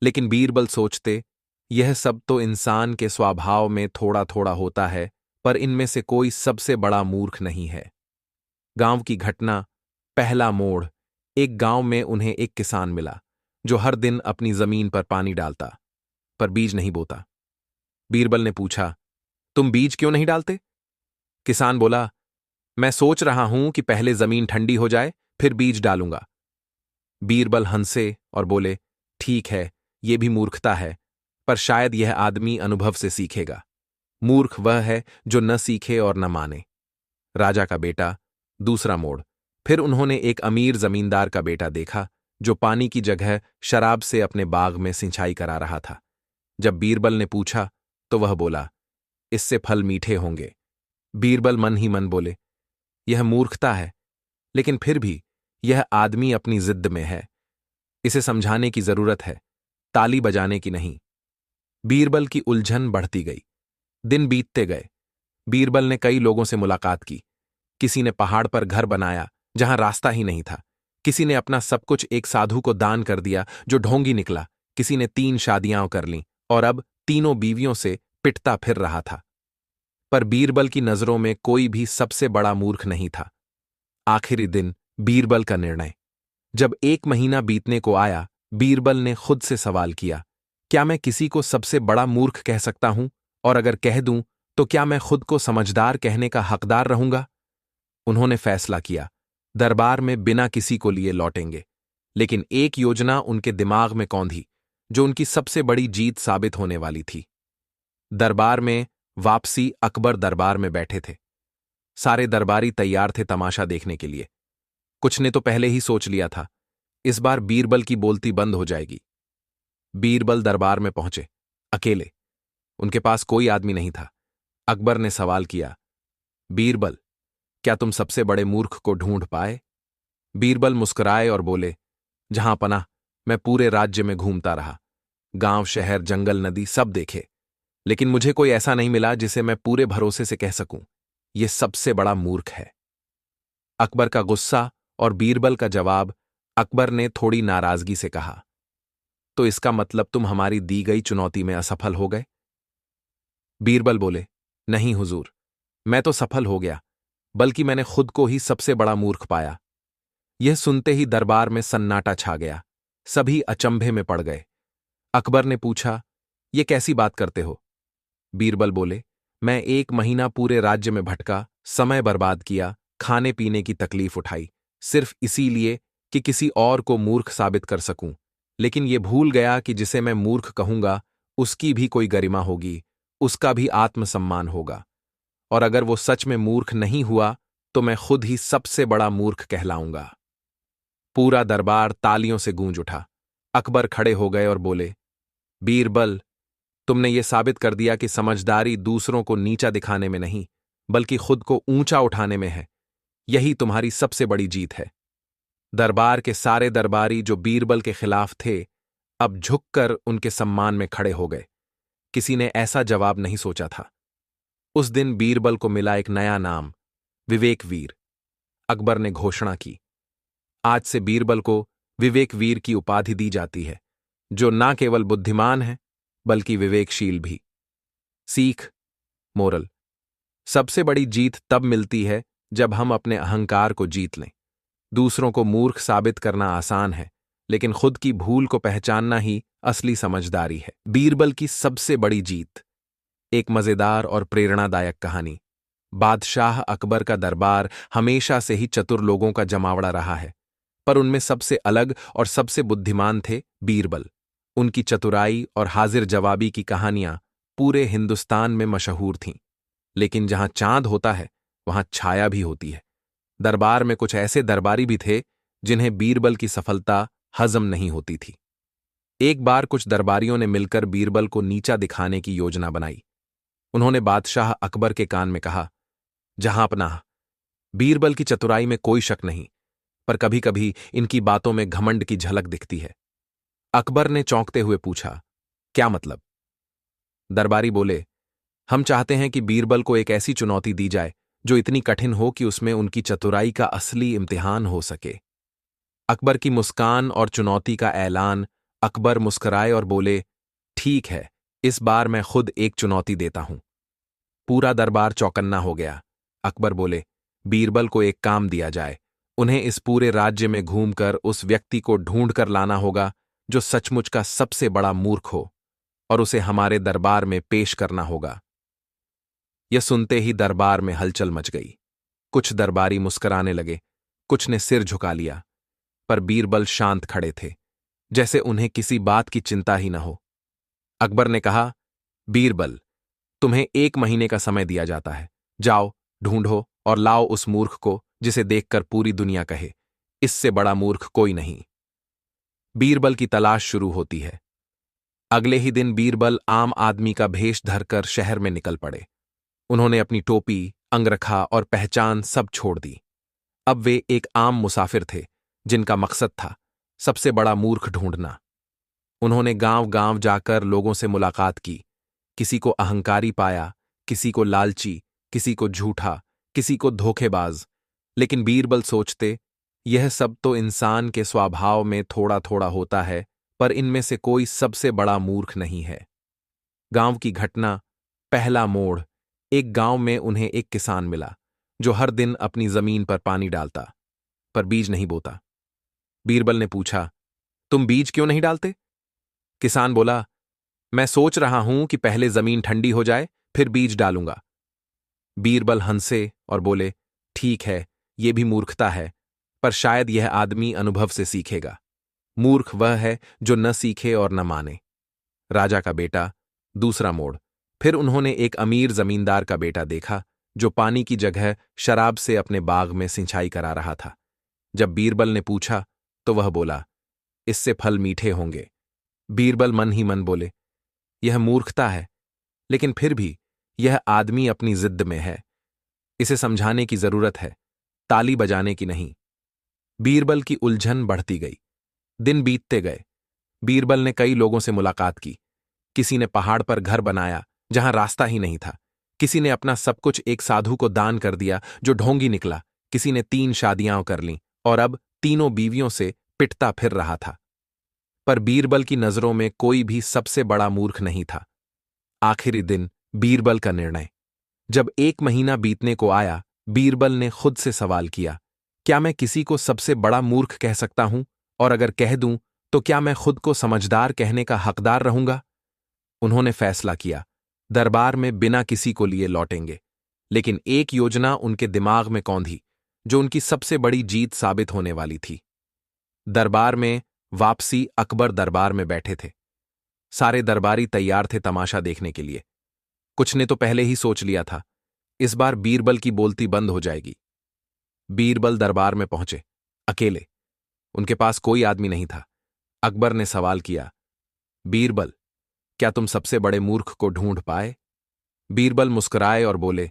लेकिन बीरबल सोचते, यह सब तो इंसान के स्वभाव में थोड़ा थोड़ा होता है, पर इनमें से कोई सबसे बड़ा मूर्ख नहीं है। गांव की घटना। पहला मोड़। एक गांव में उन्हें एक किसान मिला जो हर दिन अपनी जमीन पर पानी डालता, पर बीज नहीं बोता। बीरबल ने पूछा, तुम बीज क्यों नहीं डालते? किसान बोला, मैं सोच रहा हूं कि पहले जमीन ठंडी हो जाए, फिर बीज डालूंगा। बीरबल हंसे और बोले, ठीक है, यह भी मूर्खता है, पर शायद यह आदमी अनुभव से सीखेगा। मूर्ख वह है जो न सीखे और न माने। राजा का बेटा। दूसरा मोड़। फिर उन्होंने एक अमीर जमींदार का बेटा देखा जो पानी की जगह शराब से अपने बाग में सिंचाई करा रहा था। जब बीरबल ने पूछा तो वह बोला, इससे फल मीठे होंगे। बीरबल मन ही मन बोले, यह मूर्खता है, लेकिन फिर भी यह आदमी अपनी जिद में है, इसे समझाने की जरूरत है, ताली बजाने की नहीं। बीरबल की उलझन बढ़ती गई। दिन बीतते गए। बीरबल ने कई लोगों से मुलाकात की। किसी ने पहाड़ पर घर बनाया जहां रास्ता ही नहीं था। किसी ने अपना सब कुछ एक साधु को दान कर दिया जो ढोंगी निकला। किसी ने 3 शादियां कर लीं और अब तीनों बीवियों से पिटता फिर रहा था। पर बीरबल की नजरों में कोई भी सबसे बड़ा मूर्ख नहीं था। आखिरी दिन बीरबल का निर्णय। जब 1 महीना बीतने को आया, बीरबल ने खुद से सवाल किया, क्या मैं किसी को सबसे बड़ा मूर्ख कह सकता हूं? और अगर कह दूं तो क्या मैं खुद को समझदार कहने का हकदार रहूंगा? उन्होंने फैसला किया, दरबार में बिना किसी को लिए लौटेंगे। लेकिन एक योजना उनके दिमाग में कौंधी, जो उनकी सबसे बड़ी जीत साबित होने वाली थी। दरबार में वापसी। अकबर दरबार में बैठे थे। सारे दरबारी तैयार थे तमाशा देखने के लिए। कुछ ने तो पहले ही सोच लिया था, इस बार बीरबल की बोलती बंद हो जाएगी। बीरबल दरबार में पहुंचे, अकेले। उनके पास कोई आदमी नहीं था। अकबर ने सवाल किया, बीरबल, क्या तुम सबसे बड़े मूर्ख को ढूंढ पाए? बीरबल मुस्कुराए और बोले, जहां पनाह, मैं पूरे राज्य में घूमता रहा। गांव, शहर, जंगल, नदी सब देखे, लेकिन मुझे कोई ऐसा नहीं मिला जिसे मैं पूरे भरोसे से कह सकूं, यह सबसे बड़ा मूर्ख है। अकबर का गुस्सा और बीरबल का जवाब। अकबर ने थोड़ी नाराजगी से कहा, तो इसका मतलब तुम हमारी दी गई चुनौती में असफल हो गए? बीरबल बोले, नहीं हुजूर, मैं तो सफल हो गया, बल्कि मैंने खुद को ही सबसे बड़ा मूर्ख पाया। यह सुनते ही दरबार में सन्नाटा छा गया। सभी अचंभे में पड़ गए। अकबर ने पूछा, यह कैसी बात करते हो? बीरबल बोले, मैं 1 महीना पूरे राज्य में भटका, समय बर्बाद किया, खाने पीने की तकलीफ उठाई, सिर्फ इसीलिए कि किसी और को मूर्ख साबित कर सकूं। लेकिन यह भूल गया कि जिसे मैं मूर्ख कहूंगा उसकी भी कोई गरिमा होगी, उसका भी आत्मसम्मान होगा। और अगर वो सच में मूर्ख नहीं हुआ तो मैं खुद ही सबसे बड़ा मूर्ख कहलाऊंगा। पूरा दरबार तालियों से गूंज उठा। अकबर खड़े हो गए और बोले, बीरबल, तुमने ये साबित कर दिया कि समझदारी दूसरों को नीचा दिखाने में नहीं, बल्कि खुद को ऊंचा उठाने में है। यही तुम्हारी सबसे बड़ी जीत है। दरबार के सारे दरबारी जो बीरबल के खिलाफ थे, अब झुककर उनके सम्मान में खड़े हो गए। किसी ने ऐसा जवाब नहीं सोचा था। उस दिन बीरबल को मिला एक नया नाम, विवेकवीर। अकबर ने घोषणा की, आज से बीरबल को विवेकवीर की उपाधि दी जाती है, जो न केवल बुद्धिमान है बल्कि विवेकशील भी। सीख, मोरल, सबसे बड़ी जीत तब मिलती है जब हम अपने अहंकार को जीत लें। दूसरों को मूर्ख साबित करना आसान है, लेकिन खुद की भूल को पहचानना ही असली समझदारी है। बीरबल की सबसे बड़ी जीत। एक मजेदार और प्रेरणादायक कहानी। बादशाह अकबर का दरबार हमेशा से ही चतुर लोगों का जमावड़ा रहा है, पर उनमें सबसे अलग और सबसे बुद्धिमान थे बीरबल। उनकी चतुराई और हाजिर जवाबी की कहानियां पूरे हिंदुस्तान में मशहूर थीं। लेकिन जहां चांद होता है वहां छाया भी होती है। दरबार में कुछ ऐसे दरबारी भी थे जिन्हें बीरबल की सफलता हजम नहीं होती थी। एक बार कुछ दरबारियों ने मिलकर बीरबल को नीचा दिखाने की योजना बनाई। उन्होंने बादशाह अकबर के कान में कहा, जहांपनाह, बीरबल की चतुराई में कोई शक नहीं, पर कभी कभी इनकी बातों में घमंड की झलक दिखती है। अकबर ने चौंकते हुए पूछा, क्या मतलब? दरबारी बोले, हम चाहते हैं कि बीरबल को एक ऐसी चुनौती दी जाए जो इतनी कठिन हो कि उसमें उनकी चतुराई का असली इम्तिहान हो सके। अकबर की मुस्कान और चुनौती का ऐलान। अकबर मुस्कुराए और बोले, ठीक है, इस बार मैं खुद एक चुनौती देता हूं। पूरा दरबार चौकन्ना हो गया। अकबर बोले, बीरबल को एक काम दिया जाए। उन्हें इस पूरे राज्य में घूमकर उस व्यक्ति को ढूंढ कर लाना होगा जो सचमुच का सबसे बड़ा मूर्ख हो, और उसे हमारे दरबार में पेश करना होगा। यह सुनते ही दरबार में हलचल मच गई। कुछ दरबारी मुस्कुराने लगे, कुछ ने सिर झुका लिया, पर बीरबल शांत खड़े थे, जैसे उन्हें किसी बात की चिंता ही न हो। अकबर ने कहा, बीरबल, तुम्हें 1 महीने का समय दिया जाता है। जाओ, ढूंढो और लाओ उस मूर्ख को जिसे देखकर पूरी दुनिया कहे, इससे बड़ा मूर्ख कोई नहीं। बीरबल की तलाश शुरू होती है। अगले ही दिन बीरबल आम आदमी का भेष धरकर शहर में निकल पड़े। उन्होंने अपनी टोपी, अंगरखा और पहचान सब छोड़ दी। अब वे एक आम मुसाफिर थे, जिनका मकसद था सबसे बड़ा मूर्ख ढूंढना। उन्होंने गांव गांव जाकर लोगों से मुलाकात की। किसी को अहंकारी पाया, किसी को लालची, किसी को झूठा, किसी को धोखेबाज। लेकिन बीरबल सोचते, यह सब तो इंसान के स्वभाव में थोड़ा थोड़ा होता है, पर इनमें से कोई सबसे बड़ा मूर्ख नहीं है। गांव की घटना, पहला मोड़। एक गांव में उन्हें एक किसान मिला जो हर दिन अपनी जमीन पर पानी डालता, पर बीज नहीं बोता। बीरबल ने पूछा, तुम बीज क्यों नहीं डालते? किसान बोला, मैं सोच रहा हूं कि पहले जमीन ठंडी हो जाए, फिर बीज डालूंगा। बीरबल हंसे और बोले, ठीक है, यह भी मूर्खता है, पर शायद यह आदमी अनुभव से सीखेगा। मूर्ख वह है जो न सीखे और न माने। राजा का बेटा, दूसरा मोड़। फिर उन्होंने एक अमीर जमींदार का बेटा देखा जो पानी की जगह शराब से अपने बाग में सिंचाई करा रहा था। जब बीरबल ने पूछा तो वह बोला, इससे फल मीठे होंगे। बीरबल मन ही मन बोले, यह मूर्खता है, लेकिन फिर भी यह आदमी अपनी जिद में है। इसे समझाने की जरूरत है, ताली बजाने की नहीं। बीरबल की उलझन बढ़ती गई। दिन बीतते गए। बीरबल ने कई लोगों से मुलाकात की। किसी ने पहाड़ पर घर बनाया जहां रास्ता ही नहीं था। किसी ने अपना सब कुछ एक साधु को दान कर दिया जो ढोंगी निकला। किसी ने 3 शादियां कर लीं और अब तीनों बीवियों से पिटता फिर रहा था। पर बीरबल की नजरों में कोई भी सबसे बड़ा मूर्ख नहीं था। आखिरी दिन, बीरबल का निर्णय। जब 1 महीना बीतने को आया, बीरबल ने खुद से सवाल किया, क्या मैं किसी को सबसे बड़ा मूर्ख कह सकता हूं? और अगर कह दूं तो क्या मैं खुद को समझदार कहने का हकदार रहूंगा? उन्होंने फैसला किया, दरबार में बिना किसी को लिए लौटेंगे। लेकिन एक योजना उनके दिमाग में कौंधी, जो उनकी सबसे बड़ी जीत साबित होने वाली थी। दरबार में वापसी। अकबर दरबार में बैठे थे। सारे दरबारी तैयार थे तमाशा देखने के लिए। कुछ ने तो पहले ही सोच लिया था, इस बार बीरबल की बोलती बंद हो जाएगी। बीरबल दरबार में पहुंचे, अकेले। उनके पास कोई आदमी नहीं था। अकबर ने सवाल किया, बीरबल, क्या तुम सबसे बड़े मूर्ख को ढूंढ पाए? बीरबल मुस्कुराए और बोले,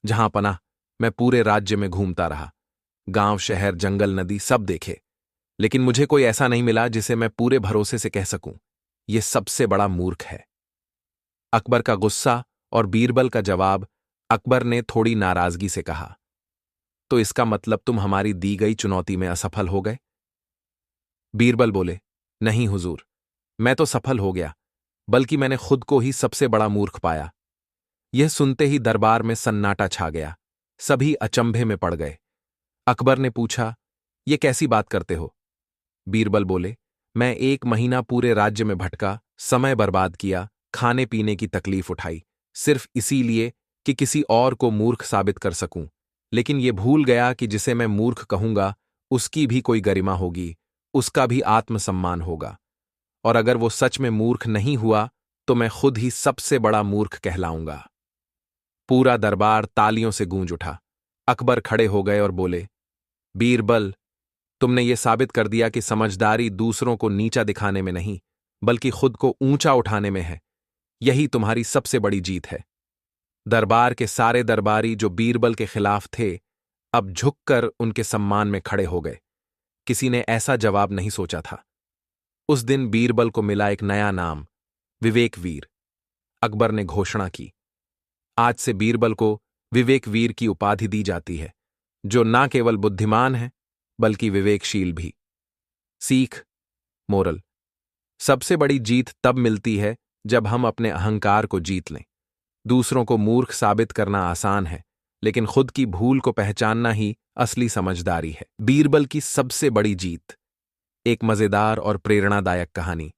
जहां पनाह, मैं पूरे राज्य में घूमता रहा। गांव, शहर, जंगल, नदी सब देखे, लेकिन मुझे कोई ऐसा नहीं मिला जिसे मैं पूरे भरोसे से कह सकूं, यह सबसे बड़ा मूर्ख है। अकबर का गुस्सा और बीरबल का जवाब। अकबर ने थोड़ी नाराजगी से कहा, तो इसका मतलब तुम हमारी दी गई चुनौती में असफल हो गए? बीरबल बोले, नहीं हुजूर, मैं तो सफल हो गया, बल्कि मैंने खुद को ही सबसे बड़ा मूर्ख पाया। यह सुनते ही दरबार में सन्नाटा छा गया। सभी अचंभे में पड़ गए। अकबर ने पूछा, ये कैसी बात करते हो? बीरबल बोले, मैं 1 महीना पूरे राज्य में भटका, समय बर्बाद किया, खाने पीने की तकलीफ उठाई, सिर्फ इसीलिए कि किसी और को मूर्ख साबित कर सकूं। लेकिन ये भूल गया कि जिसे मैं मूर्ख कहूंगा उसकी भी कोई गरिमा होगी, उसका भी आत्मसम्मान होगा। और अगर वो सच में मूर्ख नहीं हुआ तो मैं खुद ही सबसे बड़ा मूर्ख कहलाऊंगा। पूरा दरबार तालियों से गूंज उठा। अकबर खड़े हो गए और बोले, बीरबल, तुमने ये साबित कर दिया कि समझदारी दूसरों को नीचा दिखाने में नहीं, बल्कि खुद को ऊंचा उठाने में है। यही तुम्हारी सबसे बड़ी जीत है। दरबार के सारे दरबारी जो बीरबल के खिलाफ थे, अब झुककर उनके सम्मान में खड़े हो गए। किसी ने ऐसा जवाब नहीं सोचा था। उस दिन बीरबल को मिला एक नया नाम, विवेकवीर। अकबर ने घोषणा की, आज से बीरबल को विवेकवीर की उपाधि दी जाती है, जो न केवल बुद्धिमान है बल्कि विवेकशील भी। सीख, मोरल, सबसे बड़ी जीत तब मिलती है जब हम अपने अहंकार को जीत लें। दूसरों को मूर्ख साबित करना आसान है, लेकिन खुद की भूल को पहचानना ही असली समझदारी है। बीरबल की सबसे बड़ी जीत। एक मजेदार और प्रेरणादायक कहानी।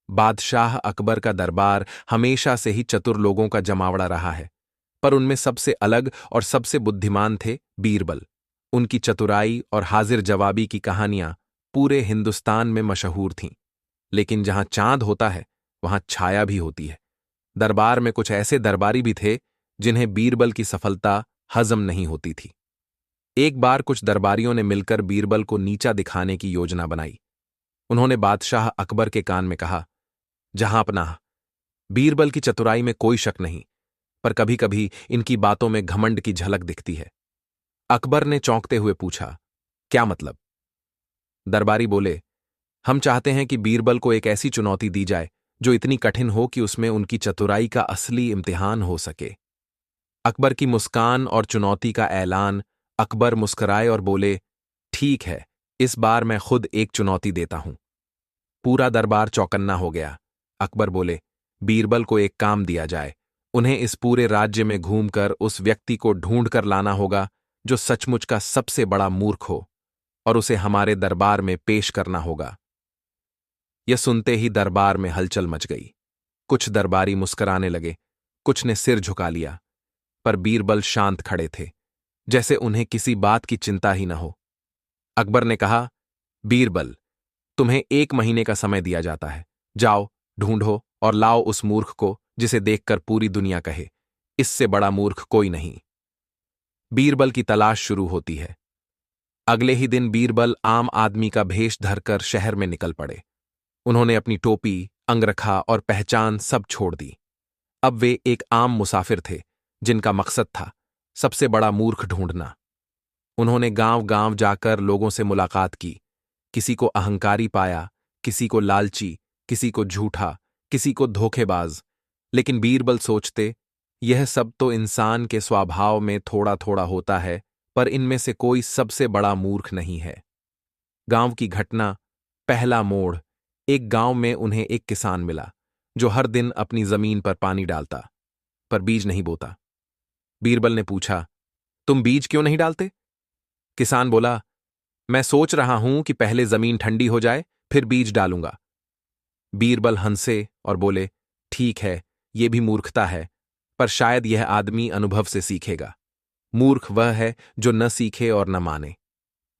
बादशाह अकबर का दरबार हमेशा से ही चतुर लोगों का जमावड़ा रहा है, पर उनमें सबसे अलग और सबसे बुद्धिमान थे बीरबल। उनकी चतुराई और हाजिर जवाबी की कहानियां पूरे हिंदुस्तान में मशहूर थीं। लेकिन जहां चांद होता है वहां छाया भी होती है। दरबार में कुछ ऐसे दरबारी भी थे जिन्हें बीरबल की सफलता हजम नहीं होती थी। एक बार कुछ दरबारियों ने मिलकर बीरबल को नीचा दिखाने की योजना बनाई। उन्होंने बादशाह अकबर के कान में कहा, जहांपनाह, बीरबल की चतुराई में कोई शक नहीं, पर कभी कभी इनकी बातों में घमंड की झलक दिखती है। अकबर ने चौंकते हुए पूछा, क्या मतलब? दरबारी बोले, हम चाहते हैं कि बीरबल को एक ऐसी चुनौती दी जाए जो इतनी कठिन हो कि उसमें उनकी चतुराई का असली इम्तिहान हो सके। अकबर की मुस्कान और चुनौती का ऐलान। अकबर मुस्कुराए और बोले, ठीक है, इस बार मैं खुद एक चुनौती देता हूं। पूरा दरबार चौकन्ना हो गया। अकबर बोले, बीरबल को एक काम दिया जाए। उन्हें इस पूरे राज्य में घूमकर उस व्यक्ति को ढूंढ कर लाना होगा जो सचमुच का सबसे बड़ा मूर्ख हो, और उसे हमारे दरबार में पेश करना होगा। यह सुनते ही दरबार में हलचल मच गई। कुछ दरबारी मुस्कुराने लगे, कुछ ने सिर झुका लिया, पर बीरबल शांत खड़े थे, जैसे उन्हें किसी बात की चिंता ही न हो। अकबर ने कहा, बीरबल, तुम्हें 1 महीने का समय दिया जाता है। जाओ, ढूंढो और लाओ उस मूर्ख को जिसे देखकर पूरी दुनिया कहे, इससे बड़ा मूर्ख कोई नहीं। बीरबल की तलाश शुरू होती है। अगले ही दिन बीरबल आम आदमी का भेष धरकर शहर में निकल पड़े। उन्होंने अपनी टोपी, अंगरखा और पहचान सब छोड़ दी। अब वे एक आम मुसाफिर थे जिनका मकसद था सबसे बड़ा मूर्ख ढूंढना। उन्होंने गांव-गांव जाकर लोगों से मुलाकात की। किसी को अहंकारी पाया, किसी को लालची, किसी को झूठा, किसी को धोखेबाज। लेकिन बीरबल सोचते, यह सब तो इंसान के स्वभाव में थोड़ा थोड़ा होता है, पर इनमें से कोई सबसे बड़ा मूर्ख नहीं है। गांव की घटना। पहला मोड़। एक गांव में उन्हें एक किसान मिला जो हर दिन अपनी जमीन पर पानी डालता, पर बीज नहीं बोता। बीरबल ने पूछा, तुम बीज क्यों नहीं डालते? किसान बोला, मैं सोच रहा हूं कि पहले जमीन ठंडी हो जाए, फिर बीज डालूंगा। बीरबल हंसे और बोले, ठीक है, यह भी मूर्खता है, पर शायद यह आदमी अनुभव से सीखेगा। मूर्ख वह है जो न सीखे और न माने।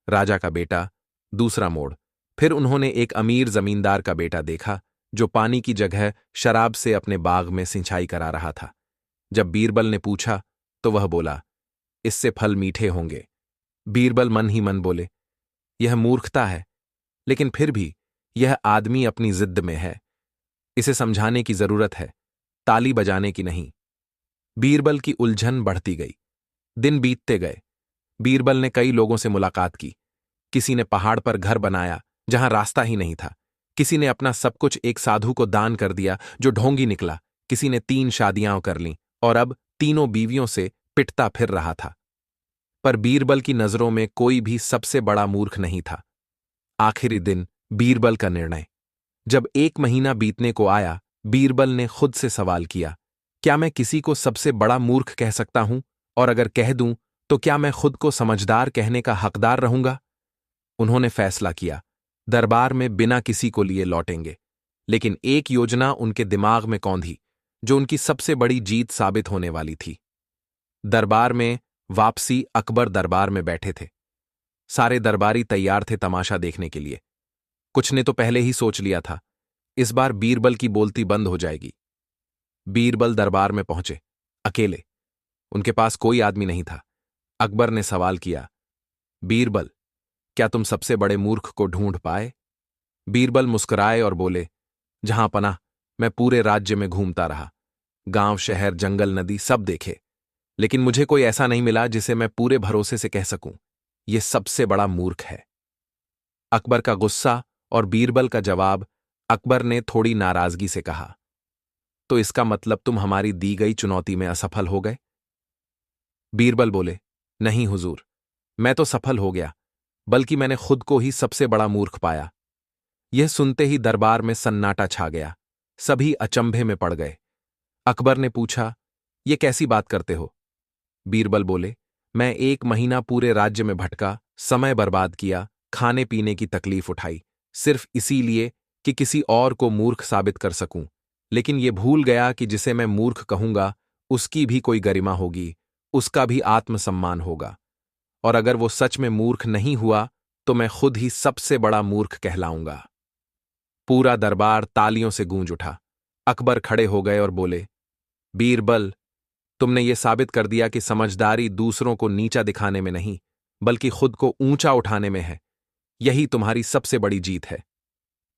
राजा का बेटा। दूसरा मोड़। फिर उन्होंने एक अमीर जमींदार का बेटा देखा जो पानी की जगह शराब से अपने बाग में सिंचाई करा रहा था। जब बीरबल ने पूछा तो वह बोला, इससे फल मीठे होंगे। बीरबल मन ही मन बोले, यह मूर्खता है, लेकिन फिर भी यह आदमी अपनी जिद्द में है। इसे समझाने की जरूरत है, ताली बजाने की नहीं। बीरबल की उलझन बढ़ती गई। दिन बीतते गए। बीरबल ने कई लोगों से मुलाकात की। किसी ने पहाड़ पर घर बनाया जहां रास्ता ही नहीं था। किसी ने अपना सब कुछ एक साधु को दान कर दिया जो ढोंगी निकला। किसी ने 3 शादियां कर लीं और अब तीनों बीवियों से पिटता फिर रहा था। पर बीरबल की नजरों में कोई भी सबसे बड़ा मूर्ख नहीं था। आखिरी दिन। बीरबल का निर्णय। जब 1 महीना बीतने को आया, बीरबल ने खुद से सवाल किया, क्या मैं किसी को सबसे बड़ा मूर्ख कह सकता हूं? और अगर कह दूं तो क्या मैं खुद को समझदार कहने का हकदार रहूंगा? उन्होंने फैसला किया, दरबार में बिना किसी को लिए लौटेंगे। लेकिन एक योजना उनके दिमाग में कौंधी जो उनकी सबसे बड़ी जीत साबित होने वाली थी। दरबार में वापसी। अकबर दरबार में बैठे थे। सारे दरबारी तैयार थे तमाशा देखने के लिए। कुछ ने तो पहले ही सोच लिया था, इस बार बीरबल की बोलती बंद हो जाएगी। बीरबल दरबार में पहुंचे, अकेले। उनके पास कोई आदमी नहीं था। अकबर ने सवाल किया, बीरबल, क्या तुम सबसे बड़े मूर्ख को ढूंढ पाए? बीरबल मुस्कुराए और बोले, जहां पनाह, मैं पूरे राज्य में घूमता रहा। गांव, शहर, जंगल, नदी सब देखे, लेकिन मुझे कोई ऐसा नहीं मिला जिसे मैं पूरे भरोसे से कह सकूं, यह सबसे बड़ा मूर्ख है। अकबर का गुस्सा और बीरबल का जवाब। अकबर ने थोड़ी नाराजगी से कहा, तो इसका मतलब तुम हमारी दी गई चुनौती में असफल हो गए? बीरबल बोले, नहीं हुजूर, मैं तो सफल हो गया, बल्कि मैंने खुद को ही सबसे बड़ा मूर्ख पाया। यह सुनते ही दरबार में सन्नाटा छा गया। सभी अचंभे में पड़ गए। अकबर ने पूछा, यह कैसी बात करते हो? बीरबल बोले, मैं 1 महीना पूरे राज्य में भटका, समय बर्बाद किया, खाने पीने की तकलीफ उठाई, सिर्फ इसीलिए कि किसी और को मूर्ख साबित कर सकूं। लेकिन यह भूल गया कि जिसे मैं मूर्ख कहूंगा उसकी भी कोई गरिमा होगी, उसका भी आत्मसम्मान होगा। और अगर वो सच में मूर्ख नहीं हुआ तो मैं खुद ही सबसे बड़ा मूर्ख कहलाऊंगा। पूरा दरबार तालियों से गूंज उठा। अकबर खड़े हो गए और बोले, बीरबल, तुमने ये साबित कर दिया कि समझदारी दूसरों को नीचा दिखाने में नहीं, बल्कि खुद को ऊंचा उठाने में है। यही तुम्हारी सबसे बड़ी जीत है।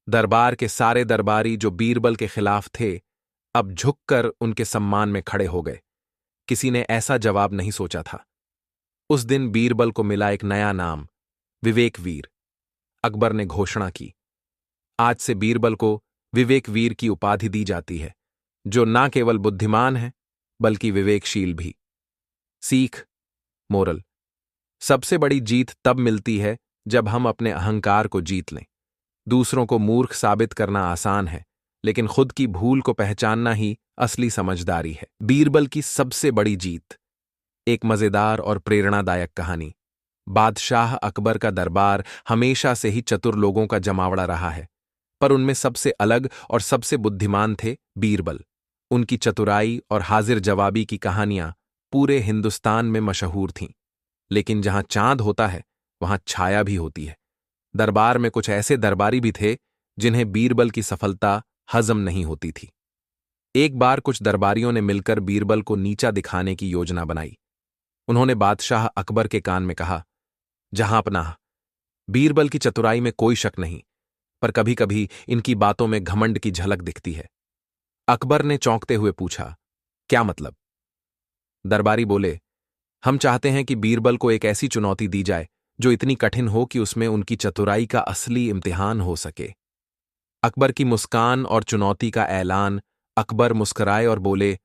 दरबार के सारे दरबारी जो बीरबल के खिलाफ थे, अब झुककर उनके सम्मान में खड़े हो गए। किसी ने ऐसा जवाब नहीं सोचा था। उस दिन बीरबल को मिला एक नया नाम, विवेकवीर। अकबर ने घोषणा की, आज से बीरबल को विवेक वीर की उपाधि दी जाती है, जो न केवल बुद्धिमान है बल्कि विवेकशील भी। सीख, मोरल। सबसे बड़ी जीत तब मिलती है जब हम अपने अहंकार को जीत लें। दूसरों को मूर्ख साबित करना आसान है, लेकिन खुद की भूल को पहचानना ही असली समझदारी है। बीरबल की सबसे बड़ी जीत। एक मजेदार और प्रेरणादायक कहानी। बादशाह अकबर का दरबार हमेशा से ही चतुर लोगों का जमावड़ा रहा है, पर उनमें सबसे अलग और सबसे बुद्धिमान थे बीरबल। उनकी चतुराई और हाजिर जवाबी की कहानियां पूरे हिंदुस्तान में मशहूर थीं। लेकिन जहां चांद होता है वहां छाया भी होती है। दरबार में कुछ ऐसे दरबारी भी थे जिन्हें बीरबल की सफलता हजम नहीं होती थी। एक बार कुछ दरबारियों ने मिलकर बीरबल को नीचा दिखाने की योजना बनाई। उन्होंने बादशाह अकबर के कान में कहा, जहांपनाह, बीरबल की चतुराई में कोई शक नहीं, पर कभी कभी इनकी बातों में घमंड की झलक दिखती है। अकबर ने चौंकते हुए पूछा, क्या मतलब? दरबारी बोले, हम चाहते हैं कि बीरबल को एक ऐसी चुनौती दी जाए जो इतनी कठिन हो कि उसमें उनकी चतुराई का असली इम्तिहान हो सके। अकबर की मुस्कान और चुनौती का ऐलान। अकबर मुस्कराए और बोले,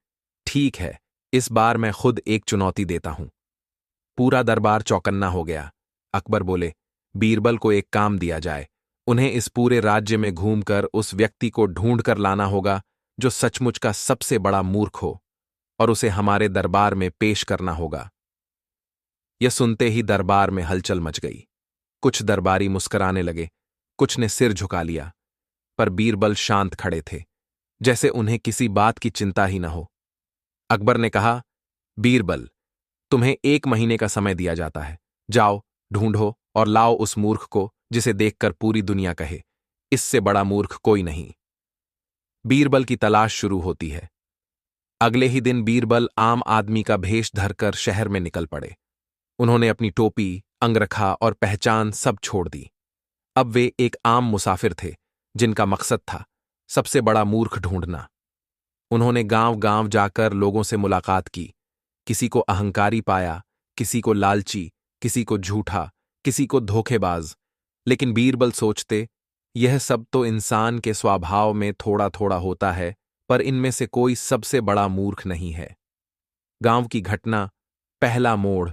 ठीक है, इस बार मैं खुद एक चुनौती देता हूं। पूरा दरबार चौकन्ना हो गया। अकबर बोले, बीरबल को एक काम दिया जाए। उन्हें इस पूरे राज्य में घूमकर उस व्यक्ति को ढूंढ कर लाना होगा जो सचमुच का सबसे बड़ा मूर्ख हो, और उसे हमारे दरबार में पेश करना होगा। यह सुनते ही दरबार में हलचल मच गई। कुछ दरबारी मुस्कराने लगे, कुछ ने सिर झुका लिया, पर बीरबल शांत खड़े थे, जैसे उन्हें किसी बात की चिंता ही न हो। अकबर ने कहा, बीरबल, तुम्हें 1 महीने का समय दिया जाता है। जाओ, ढूंढो और लाओ उस मूर्ख को जिसे देखकर पूरी दुनिया कहे, इससे बड़ा मूर्ख कोई नहीं। बीरबल की तलाश शुरू होती है। अगले ही दिन बीरबल आम आदमी का भेष धरकर शहर में निकल पड़े। उन्होंने अपनी टोपी, अंगरखा और पहचान सब छोड़ दी। अब वे एक आम मुसाफिर थे जिनका मकसद था सबसे बड़ा मूर्ख ढूंढना। उन्होंने गांव गांव जाकर लोगों से मुलाकात की। किसी को अहंकारी पाया, किसी को लालची, किसी को झूठा, किसी को धोखेबाज। लेकिन बीरबल सोचते, यह सब तो इंसान के स्वभाव में थोड़ा थोड़ा होता है, पर इनमें से कोई सबसे बड़ा मूर्ख नहीं है। गांव की घटना। पहला मोड़।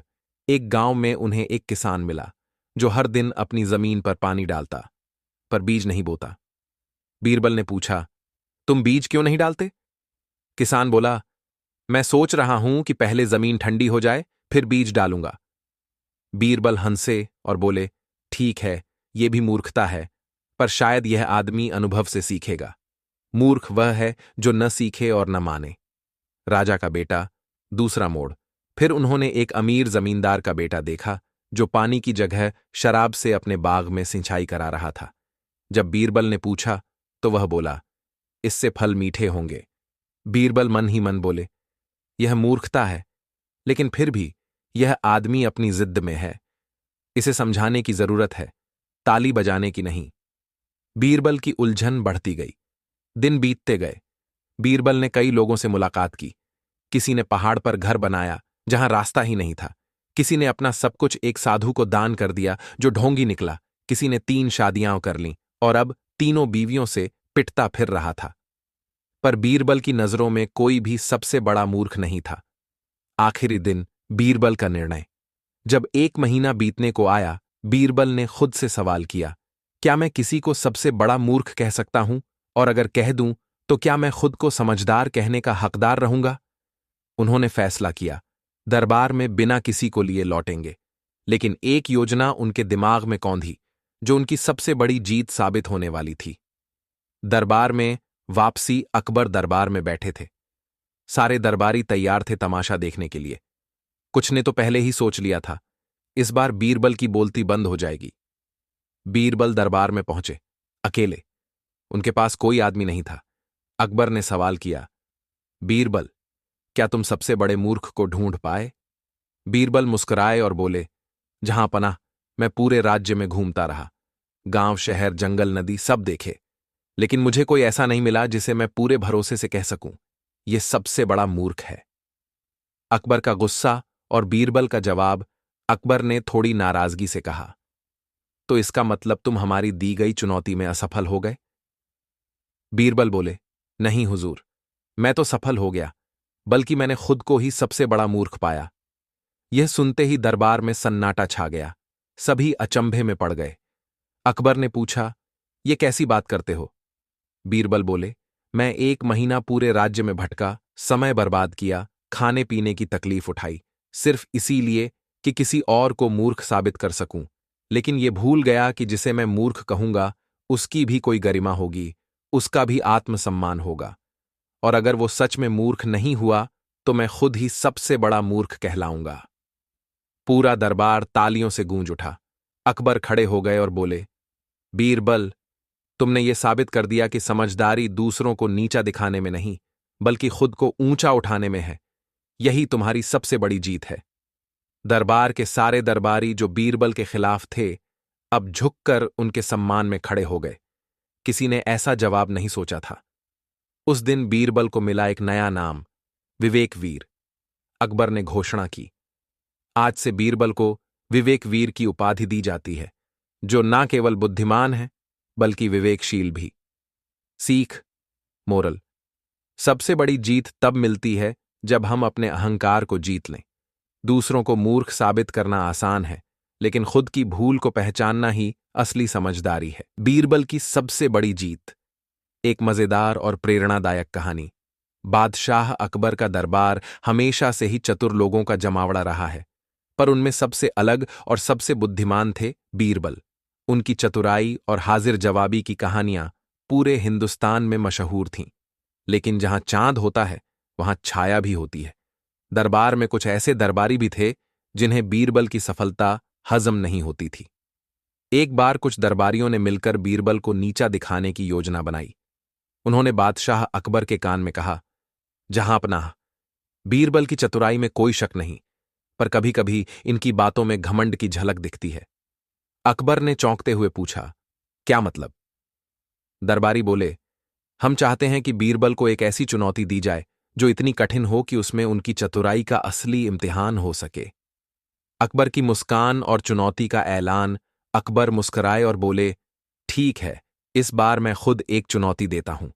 एक गांव में उन्हें एक किसान मिला जो हर दिन अपनी जमीन पर पानी डालता, पर बीज नहीं बोता। बीरबल ने पूछा, तुम बीज क्यों नहीं डालते? किसान बोला, मैं सोच रहा हूं कि पहले जमीन ठंडी हो जाए, फिर बीज डालूंगा। बीरबल हंसे और बोले, ठीक है, यह भी मूर्खता है, पर शायद यह आदमी अनुभव से सीखेगा। मूर्ख वह है जो न सीखे और न माने। राजा का बेटा। दूसरा मोड़। फिर उन्होंने एक अमीर जमींदार का बेटा देखा जो पानी की जगह शराब से अपने बाग में सिंचाई करा रहा था। जब बीरबल ने पूछा तो वह बोला, इससे फल मीठे होंगे। बीरबल मन ही मन बोले, यह मूर्खता है, लेकिन फिर भी यह आदमी अपनी जिद्द में है। इसे समझाने की जरूरत है, ताली बजाने की नहीं। बीरबल की उलझन बढ़ती गई। दिन बीतते गए। बीरबल ने कई लोगों से मुलाकात की। किसी ने पहाड़ पर घर बनाया जहां रास्ता ही नहीं था। किसी ने अपना सब कुछ एक साधु को दान कर दिया जो ढोंगी निकला। किसी ने 3 शादियां कर लीं और अब तीनों बीवियों से पिटता फिर रहा था। पर बीरबल की नजरों में कोई भी सबसे बड़ा मूर्ख नहीं था। आखिरी दिन। बीरबल का निर्णय। जब 1 महीना बीतने को आया, बीरबल ने खुद से सवाल किया, क्या मैं किसी को सबसे बड़ा मूर्ख कह सकता हूं? और अगर कह दूं तो क्या मैं खुद को समझदार कहने का हकदार रहूंगा? उन्होंने फैसला किया, दरबार में बिना किसी को लिए लौटेंगे। लेकिन एक योजना उनके दिमाग में कौंधी जो उनकी सबसे बड़ी जीत साबित होने वाली थी। दरबार में वापसी। अकबर दरबार में बैठे थे। सारे दरबारी तैयार थे तमाशा देखने के लिए। कुछ ने तो पहले ही सोच लिया था, इस बार बीरबल की बोलती बंद हो जाएगी। बीरबल दरबार में पहुंचे, अकेले। उनके पास कोई आदमी नहीं था। अकबर ने सवाल किया, बीरबल, क्या तुम सबसे बड़े मूर्ख को ढूंढ पाए? बीरबल मुस्कुराए और बोले, जहां पनाह, मैं पूरे राज्य में घूमता रहा। गांव, शहर, जंगल, नदी सब देखे, लेकिन मुझे कोई ऐसा नहीं मिला जिसे मैं पूरे भरोसे से कह सकूं, यह सबसे बड़ा मूर्ख है। अकबर का गुस्सा और बीरबल का जवाब। अकबर ने थोड़ी नाराजगी से कहा, तो इसका मतलब तुम हमारी दी गई चुनौती में असफल हो गए? बीरबल बोले, नहीं हुजूर, मैं तो सफल हो गया, बल्कि मैंने खुद को ही सबसे बड़ा मूर्ख पाया। यह सुनते ही दरबार में सन्नाटा छा गया। सभी अचंभे में पड़ गए। अकबर ने पूछा, ये कैसी बात करते हो? बीरबल बोले, मैं 1 महीना पूरे राज्य में भटका, समय बर्बाद किया, खाने पीने की तकलीफ उठाई, सिर्फ इसीलिए कि किसी और को मूर्ख साबित कर सकूं। लेकिन ये भूल गया कि जिसे मैं मूर्ख कहूंगा उसकी भी कोई गरिमा होगी, उसका भी आत्मसम्मान होगा। और अगर वो सच में मूर्ख नहीं हुआ तो मैं खुद ही सबसे बड़ा मूर्ख कहलाऊंगा। पूरा दरबार तालियों से गूंज उठा। अकबर खड़े हो गए और बोले, बीरबल, तुमने ये साबित कर दिया कि समझदारी दूसरों को नीचा दिखाने में नहीं, बल्कि खुद को ऊंचा उठाने में है। यही तुम्हारी सबसे बड़ी जीत है। दरबार के सारे दरबारी जो बीरबल के खिलाफ थे, अब झुककर उनके सम्मान में खड़े हो गए। किसी ने ऐसा जवाब नहीं सोचा था। उस दिन बीरबल को मिला एक नया नाम, विवेकवीर। अकबर ने घोषणा की, आज से बीरबल को विवेकवीर की उपाधि दी जाती है, जो न केवल बुद्धिमान है बल्कि विवेकशील भी। सीख, मोरल, सबसे बड़ी जीत तब मिलती है जब हम अपने अहंकार को जीत लें। दूसरों को मूर्ख साबित करना आसान है, लेकिन खुद की भूल को पहचानना ही असली समझदारी है। बीरबल की सबसे बड़ी जीत। एक मजेदार और प्रेरणादायक कहानी। बादशाह अकबर का दरबार हमेशा से ही चतुर लोगों का जमावड़ा रहा है, पर उनमें सबसे अलग और सबसे बुद्धिमान थे बीरबल। उनकी चतुराई और हाजिर जवाबी की कहानियां पूरे हिंदुस्तान में मशहूर थीं। लेकिन जहां चांद होता है वहां छाया भी होती है। दरबार में कुछ ऐसे दरबारी भी थे जिन्हें बीरबल की सफलता हजम नहीं होती थी। एक बार कुछ दरबारियों ने मिलकर बीरबल को नीचा दिखाने की योजना बनाई। उन्होंने बादशाह अकबर के कान में कहा, जहांपनाह, बीरबल की चतुराई में कोई शक नहीं, पर कभी कभी इनकी बातों में घमंड की झलक दिखती है। अकबर ने चौंकते हुए पूछा, क्या मतलब? दरबारी बोले, हम चाहते हैं कि बीरबल को एक ऐसी चुनौती दी जाए जो इतनी कठिन हो कि उसमें उनकी चतुराई का असली इम्तिहान हो सके। अकबर की मुस्कान और चुनौती का ऐलान। अकबर मुस्कुराए और बोले, ठीक है, इस बार मैं खुद एक चुनौती देता हूं।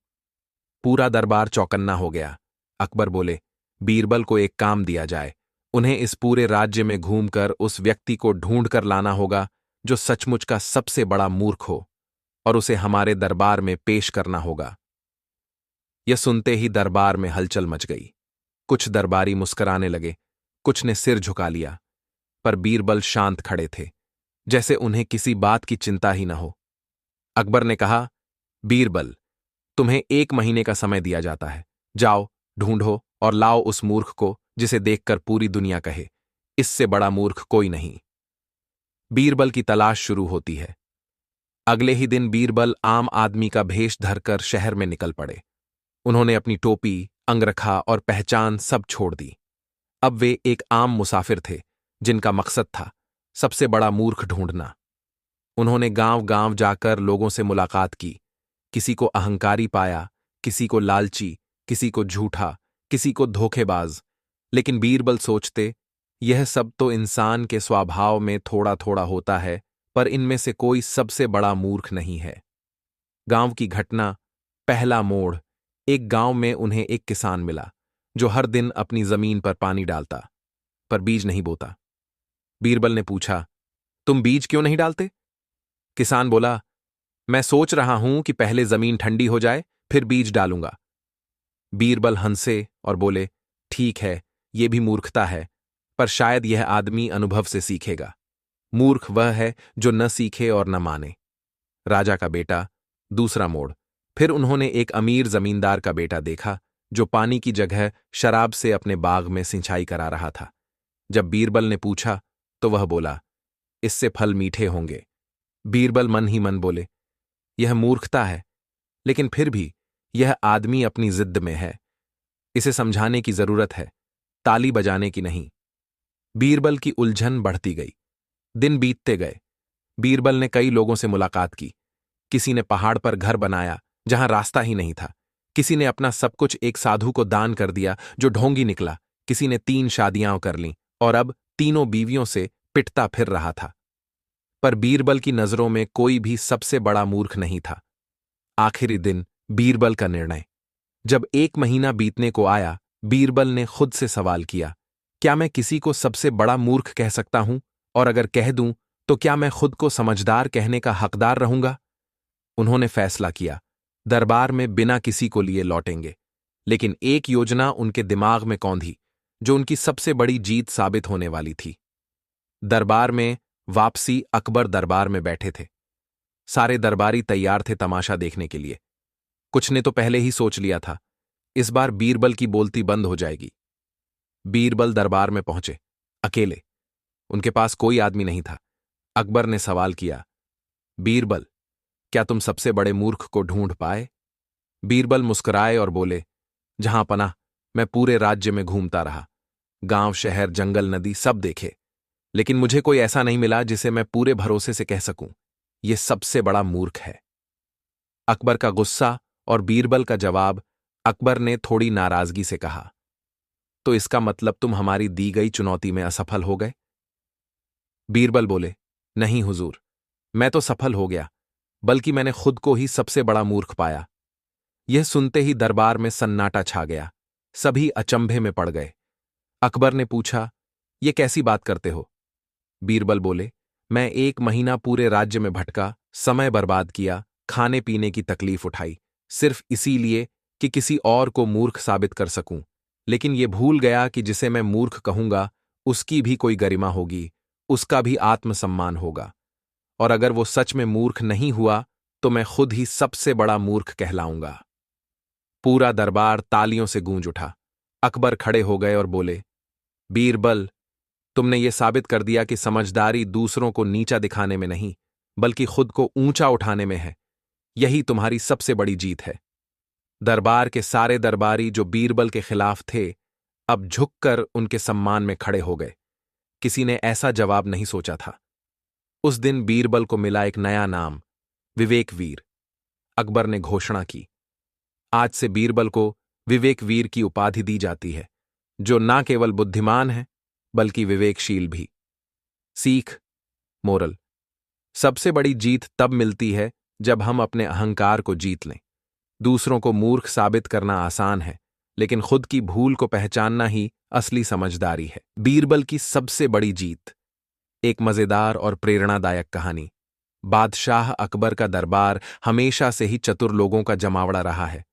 पूरा दरबार चौकन्ना हो गया। अकबर बोले, बीरबल को एक काम दिया जाए। उन्हें इस पूरे राज्य में घूमकर उस व्यक्ति को ढूंढ कर लाना होगा जो सचमुच का सबसे बड़ा मूर्ख हो, और उसे हमारे दरबार में पेश करना होगा। यह सुनते ही दरबार में हलचल मच गई। कुछ दरबारी मुस्कुराने लगे, कुछ ने सिर झुका लिया, पर बीरबल शांत खड़े थे, जैसे उन्हें किसी बात की चिंता ही न हो। अकबर ने कहा, बीरबल, तुम्हें 1 महीने का समय दिया जाता है। जाओ, ढूंढो और लाओ उस मूर्ख को जिसे देखकर पूरी दुनिया कहे, इससे बड़ा मूर्ख कोई नहीं। बीरबल की तलाश शुरू होती है। अगले ही दिन बीरबल आम आदमी का भेष धरकर शहर में निकल पड़े। उन्होंने अपनी टोपी, अंगरखा और पहचान सब छोड़ दी। अब वे एक आम मुसाफिर थे जिनका मकसद था सबसे बड़ा मूर्ख ढूंढना। उन्होंने गांव गांव जाकर लोगों से मुलाकात की। किसी को अहंकारी पाया, किसी को लालची, किसी को झूठा, किसी को धोखेबाज। लेकिन बीरबल सोचते, यह सब तो इंसान के स्वभाव में थोड़ा थोड़ा होता है, पर इनमें से कोई सबसे बड़ा मूर्ख नहीं है। गांव की घटना। पहला मोड़। एक गांव में उन्हें एक किसान मिला जो हर दिन अपनी जमीन पर पानी डालता, पर बीज नहीं बोता। बीरबल ने पूछा, तुम बीज क्यों नहीं डालते? किसान बोला, मैं सोच रहा हूं कि पहले जमीन ठंडी हो जाए, फिर बीज डालूंगा। बीरबल हंसे और बोले, ठीक है, यह भी मूर्खता है, पर शायद यह आदमी अनुभव से सीखेगा। मूर्ख वह है जो न सीखे और न माने। राजा का बेटा। दूसरा मोड़। फिर उन्होंने एक अमीर जमींदार का बेटा देखा जो पानी की जगह शराब से अपने बाग में सिंचाई करा रहा था। जब बीरबल ने पूछा तो वह बोला, इससे फल मीठे होंगे। बीरबल मन ही मन बोले, यह मूर्खता है, लेकिन फिर भी यह आदमी अपनी जिद में है। इसे समझाने की जरूरत है, ताली बजाने की नहीं। बीरबल की उलझन बढ़ती गई। दिन बीतते गए। बीरबल ने कई लोगों से मुलाकात की। किसी ने पहाड़ पर घर बनाया जहां रास्ता ही नहीं था। किसी ने अपना सब कुछ एक साधु को दान कर दिया जो ढोंगी निकला। किसी ने 3 शादियां कर लीं और अब तीनों बीवियों से पिटता फिर रहा था। पर बीरबल की नजरों में कोई भी सबसे बड़ा मूर्ख नहीं था। आखिरी दिन बीरबल का निर्णय। जब 1 महीना बीतने को आया, बीरबल ने खुद से सवाल किया, क्या मैं किसी को सबसे बड़ा मूर्ख कह सकता हूं? और अगर कह दूं, तो क्या मैं खुद को समझदार कहने का हकदार रहूंगा? उन्होंने फैसला किया, दरबार में बिना किसी को लिए लौटेंगे। लेकिन एक योजना उनके दिमाग में कौंधी, जो उनकी सबसे बड़ी जीत साबित होने वाली थी। दरबार में वापसी। अकबर दरबार में बैठे थे। सारे दरबारी तैयार थे तमाशा देखने के लिए। कुछ ने तो पहले ही सोच लिया था, इस बार बीरबल की बोलती बंद हो जाएगी। बीरबल दरबार में पहुंचे, अकेले। उनके पास कोई आदमी नहीं था। अकबर ने सवाल किया, बीरबल, क्या तुम सबसे बड़े मूर्ख को ढूंढ पाए? बीरबल मुस्कुराए और बोले, जहां पनाह, मैं पूरे राज्य में घूमता रहा। गांव, शहर, जंगल, नदी सब देखे, लेकिन मुझे कोई ऐसा नहीं मिला जिसे मैं पूरे भरोसे से कह सकूं, यह सबसे बड़ा मूर्ख है। अकबर का गुस्सा और बीरबल का जवाब। अकबर ने थोड़ी नाराजगी से कहा, तो इसका मतलब तुम हमारी दी गई चुनौती में असफल हो गए? बीरबल बोले, नहीं हुजूर, मैं तो सफल हो गया, बल्कि मैंने खुद को ही सबसे बड़ा मूर्ख पाया। यह सुनते ही दरबार में सन्नाटा छा गया। सभी अचंभे में पड़ गए। अकबर ने पूछा, यह कैसी बात करते हो? बीरबल बोले, मैं 1 महीना पूरे राज्य में भटका, समय बर्बाद किया, खाने पीने की तकलीफ उठाई, सिर्फ इसीलिए कि किसी और को मूर्ख साबित कर सकूं। लेकिन यह भूल गया कि जिसे मैं मूर्ख कहूंगा, उसकी भी कोई गरिमा होगी, उसका भी आत्मसम्मान होगा। और अगर वो सच में मूर्ख नहीं हुआ, तो मैं खुद ही सबसे बड़ा मूर्ख कहलाऊंगा। पूरा दरबार तालियों से गूंज उठा। अकबर खड़े हो गए और बोले, बीरबल, तुमने ये साबित कर दिया कि समझदारी दूसरों को नीचा दिखाने में नहीं, बल्कि खुद को ऊंचा उठाने में है। यही तुम्हारी सबसे बड़ी जीत है। दरबार के सारे दरबारी जो बीरबल के खिलाफ थे, अब झुककर उनके सम्मान में खड़े हो गए। किसी ने ऐसा जवाब नहीं सोचा था। उस दिन बीरबल को मिला एक नया नाम, विवेकवीर। अकबर ने घोषणा की, आज से बीरबल को विवेकवीर की उपाधि दी जाती है, जो न केवल बुद्धिमान है, बल्कि विवेकशील भी। सीख, मोरल, सबसे बड़ी जीत तब मिलती है जब हम अपने अहंकार को जीत लें। दूसरों को मूर्ख साबित करना आसान है, लेकिन खुद की भूल को पहचानना ही असली समझदारी है। बीरबल की सबसे बड़ी जीत। एक मजेदार और प्रेरणादायक कहानी। बादशाह अकबर का दरबार हमेशा से ही चतुर लोगों का जमावड़ा रहा है,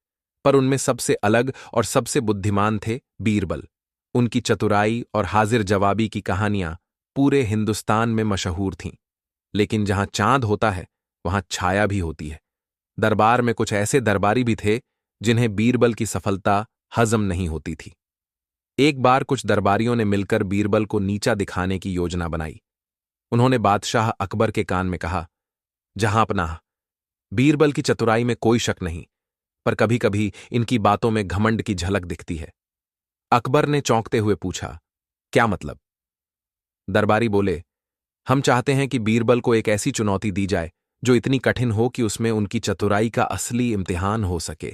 पर उनमें सबसे अलग और सबसे बुद्धिमान थे बीरबल। उनकी चतुराई और हाजिर जवाबी की कहानियां पूरे हिंदुस्तान में मशहूर थीं। लेकिन जहां चांद होता है, वहां छाया भी होती है। दरबार में कुछ ऐसे दरबारी भी थे जिन्हें बीरबल की सफलता हजम नहीं होती थी। एक बार कुछ दरबारियों ने मिलकर बीरबल को नीचा दिखाने की योजना बनाई। उन्होंने बादशाह अकबर के कान में कहा, जहांपनाह, बीरबल की चतुराई में कोई शक नहीं, पर कभी कभी इनकी बातों में घमंड की झलक दिखती है। अकबर ने चौंकते हुए पूछा, क्या मतलब? दरबारी बोले, हम चाहते हैं कि बीरबल को एक ऐसी चुनौती दी जाए जो इतनी कठिन हो कि उसमें उनकी चतुराई का असली इम्तिहान हो सके।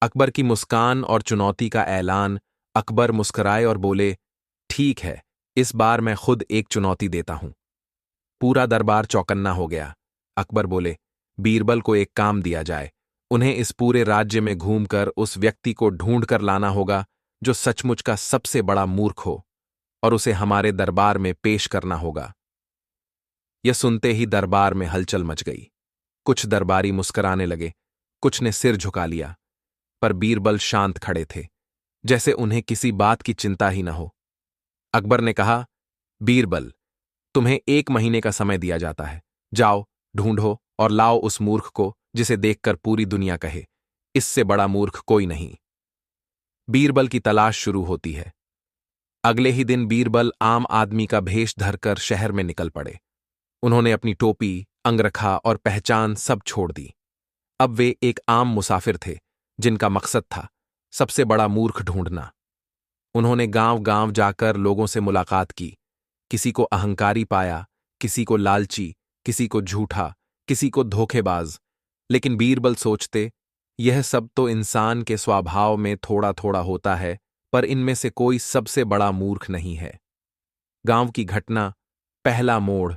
अकबर की मुस्कान और चुनौती का ऐलान। अकबर मुस्कुराए और बोले, ठीक है, इस बार मैं खुद एक चुनौती देता हूं। पूरा दरबार चौकन्ना हो गया। अकबर बोले, बीरबल को एक काम दिया जाए। उन्हें इस पूरे राज्य में घूमकर उस व्यक्ति को ढूंढ कर लाना होगा जो सचमुच का सबसे बड़ा मूर्ख हो, और उसे हमारे दरबार में पेश करना होगा। यह सुनते ही दरबार में हलचल मच गई। कुछ दरबारी मुस्कुराने लगे, कुछ ने सिर झुका लिया, पर बीरबल शांत खड़े थे, जैसे उन्हें किसी बात की चिंता ही न हो। अकबर ने कहा, बीरबल, तुम्हें 1 महीने का समय दिया जाता है। जाओ, ढूंढो और लाओ उस मूर्ख को जिसे देखकर पूरी दुनिया कहे, इससे बड़ा मूर्ख कोई नहीं। बीरबल की तलाश शुरू होती है। अगले ही दिन बीरबल आम आदमी का भेष धरकर शहर में निकल पड़े। उन्होंने अपनी टोपी, अंगरखा और पहचान सब छोड़ दी। अब वे एक आम मुसाफिर थे, जिनका मकसद था सबसे बड़ा मूर्ख ढूंढना। उन्होंने गांव-गांव जाकर लोगों से मुलाकात की। किसी को अहंकारी पाया, किसी को लालची, किसी को झूठा, किसी को धोखेबाज। लेकिन बीरबल सोचते, यह सब तो इंसान के स्वभाव में थोड़ा थोड़ा होता है, पर इनमें से कोई सबसे बड़ा मूर्ख नहीं है। गांव की घटना, पहला मोड़।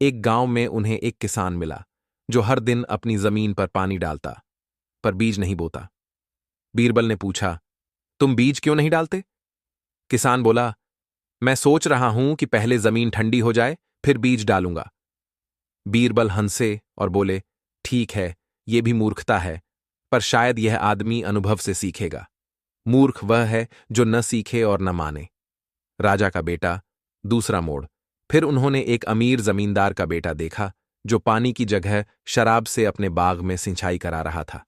एक गांव में उन्हें एक किसान मिला जो हर दिन अपनी जमीन पर पानी डालता, पर बीज नहीं बोता। बीरबल ने पूछा, तुम बीज क्यों नहीं डालते? किसान बोला, मैं सोच रहा हूं कि पहले जमीन ठंडी हो जाए, फिर बीज डालूंगा। बीरबल हंसे और बोले, ठीक है, यह भी मूर्खता है, पर शायद यह आदमी अनुभव से सीखेगा। मूर्ख वह है जो न सीखे और न माने। राजा का बेटा, दूसरा मोड़। फिर उन्होंने एक अमीर जमींदार का बेटा देखा जो पानी की जगह शराब से अपने बाग में सिंचाई करा रहा था।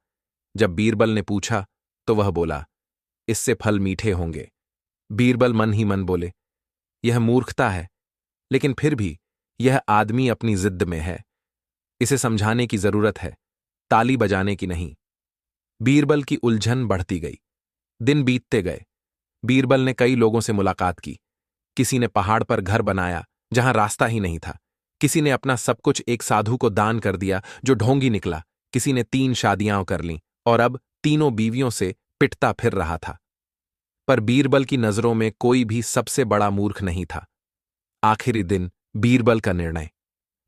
जब बीरबल ने पूछा तो वह बोला, इससे फल मीठे होंगे। बीरबल मन ही मन बोले, यह मूर्खता है, लेकिन फिर भी यह आदमी अपनी जिद में है। इसे समझाने की जरूरत है, ताली बजाने की नहीं। बीरबल की उलझन बढ़ती गई। दिन बीतते गए। बीरबल ने कई लोगों से मुलाकात की। किसी ने पहाड़ पर घर बनाया जहां रास्ता ही नहीं था। किसी ने अपना सब कुछ एक साधु को दान कर दिया जो ढोंगी निकला। किसी ने 3 शादियां कर लीं और अब तीनों बीवियों से पिटता फिर रहा था। पर बीरबल की नजरों में कोई भी सबसे बड़ा मूर्ख नहीं था। आखिरी दिन बीरबल का निर्णय।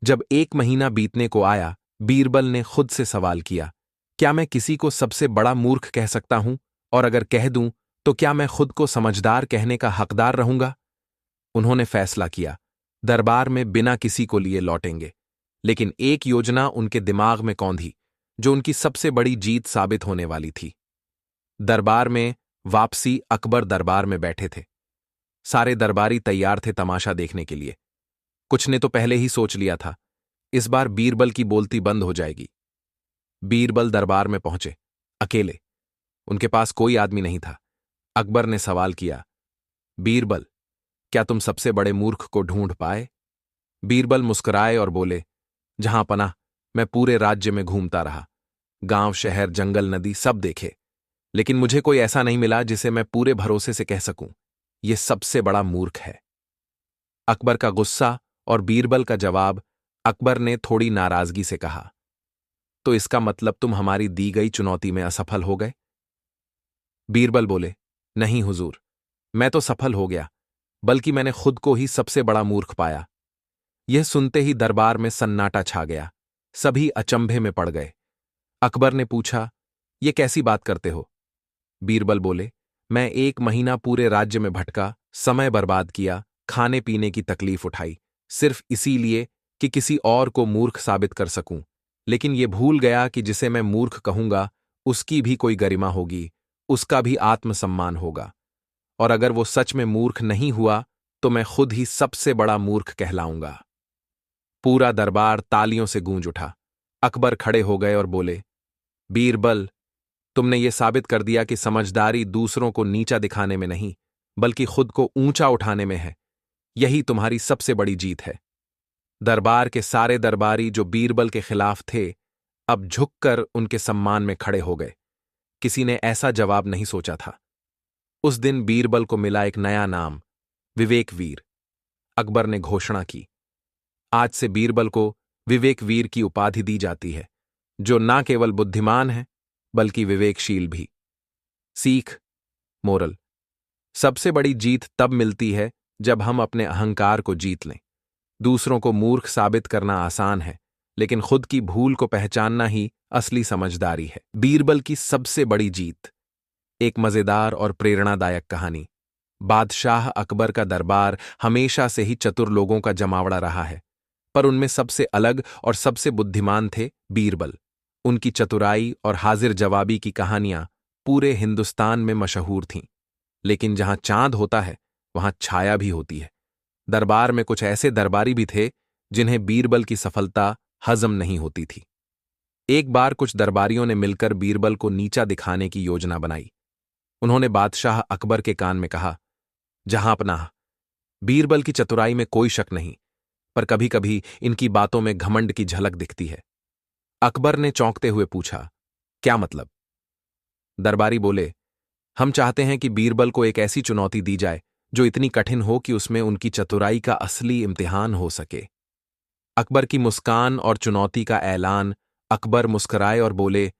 जब 1 महीना बीतने को आया, बीरबल ने खुद से सवाल किया, क्या मैं किसी को सबसे बड़ा मूर्ख कह सकता हूं? और अगर कह दूं तो क्या मैं खुद को समझदार कहने का हकदार रहूंगा? उन्होंने फैसला किया, दरबार में बिना किसी को लिए लौटेंगे। लेकिन एक योजना उनके दिमाग में कौंधी, जो उनकी सबसे बड़ी जीत साबित होने वाली थी। दरबार में वापसी। अकबर दरबार में बैठे थे। सारे दरबारी तैयार थे तमाशा देखने के लिए। कुछ ने तो पहले ही सोच लिया था, इस बार बीरबल की बोलती बंद हो जाएगी। बीरबल दरबार में पहुंचे, अकेले। उनके पास कोई आदमी नहीं था। अकबर ने सवाल किया, बीरबल, क्या तुम सबसे बड़े मूर्ख को ढूंढ पाए? बीरबल मुस्कुराए और बोले, जहां पनाह, मैं पूरे राज्य में घूमता रहा। गांव, शहर, जंगल, नदी सब देखे, लेकिन मुझे कोई ऐसा नहीं मिला जिसे मैं पूरे भरोसे से कह सकूं, यह सबसे बड़ा मूर्ख है। अकबर का गुस्सा और बीरबल का जवाब। अकबर ने थोड़ी नाराजगी से कहा, तो इसका मतलब तुम हमारी दी गई चुनौती में असफल हो गए? बीरबल बोले, नहीं हुजूर, मैं तो सफल हो गया, बल्कि मैंने खुद को ही सबसे बड़ा मूर्ख पाया। यह सुनते ही दरबार में सन्नाटा छा गया। सभी अचंभे में पड़ गए। अकबर ने पूछा, यह कैसी बात करते हो? बीरबल बोले, मैं 1 महीना पूरे राज्य में भटका, समय बर्बाद किया, खाने पीने की तकलीफ उठाई, सिर्फ इसीलिए कि किसी और को मूर्ख साबित कर सकूं। लेकिन यह भूल गया कि जिसे मैं मूर्ख कहूंगा उसकी भी कोई गरिमा होगी, उसका भी आत्मसम्मान होगा। और अगर वो सच में मूर्ख नहीं हुआ तो मैं खुद ही सबसे बड़ा मूर्ख कहलाऊंगा। पूरा दरबार तालियों से गूंज उठा। अकबर खड़े हो गए और बोले, बीरबल, तुमने ये साबित कर दिया कि समझदारी दूसरों को नीचा दिखाने में नहीं, बल्कि खुद को ऊंचा उठाने में है। यही तुम्हारी सबसे बड़ी जीत है। दरबार के सारे दरबारी जो बीरबल के खिलाफ थे, अब झुककर उनके सम्मान में खड़े हो गए। किसी ने ऐसा जवाब नहीं सोचा था। उस दिन बीरबल को मिला एक नया नाम, विवेकवीर। अकबर ने घोषणा की, आज से बीरबल को विवेकवीर की उपाधि दी जाती है, जो न केवल बुद्धिमान है बल्कि विवेकशील भी। सीख, मोरल, सबसे बड़ी जीत तब मिलती है जब हम अपने अहंकार को जीत लें। दूसरों को मूर्ख साबित करना आसान है, लेकिन खुद की भूल को पहचानना ही असली समझदारी है। बीरबल की सबसे बड़ी जीत। एक मजेदार और प्रेरणादायक कहानी। बादशाह अकबर का दरबार हमेशा से ही चतुर लोगों का जमावड़ा रहा है, पर उनमें सबसे अलग और सबसे बुद्धिमान थे बीरबल। उनकी चतुराई और हाजिर जवाबी की कहानियां पूरे हिंदुस्तान में मशहूर थीं। लेकिन जहां चांद होता है वहां छाया भी होती है। दरबार में कुछ ऐसे दरबारी भी थे जिन्हें बीरबल की सफलता हजम नहीं होती थी। एक बार कुछ दरबारियों ने मिलकर बीरबल को नीचा दिखाने की योजना बनाई। उन्होंने बादशाह अकबर के कान में कहा, जहांपनाह, बीरबल की चतुराई में कोई शक नहीं, पर कभी कभी इनकी बातों में घमंड की झलक दिखती है। अकबर ने चौंकते हुए पूछा, क्या मतलब? दरबारी बोले, हम चाहते हैं कि बीरबल को एक ऐसी चुनौती दी जाए जो इतनी कठिन हो कि उसमें उनकी चतुराई का असली इम्तिहान हो सके। अकबर की मुस्कान और चुनौती का ऐलान। अकबर मुस्कुराए और बोले,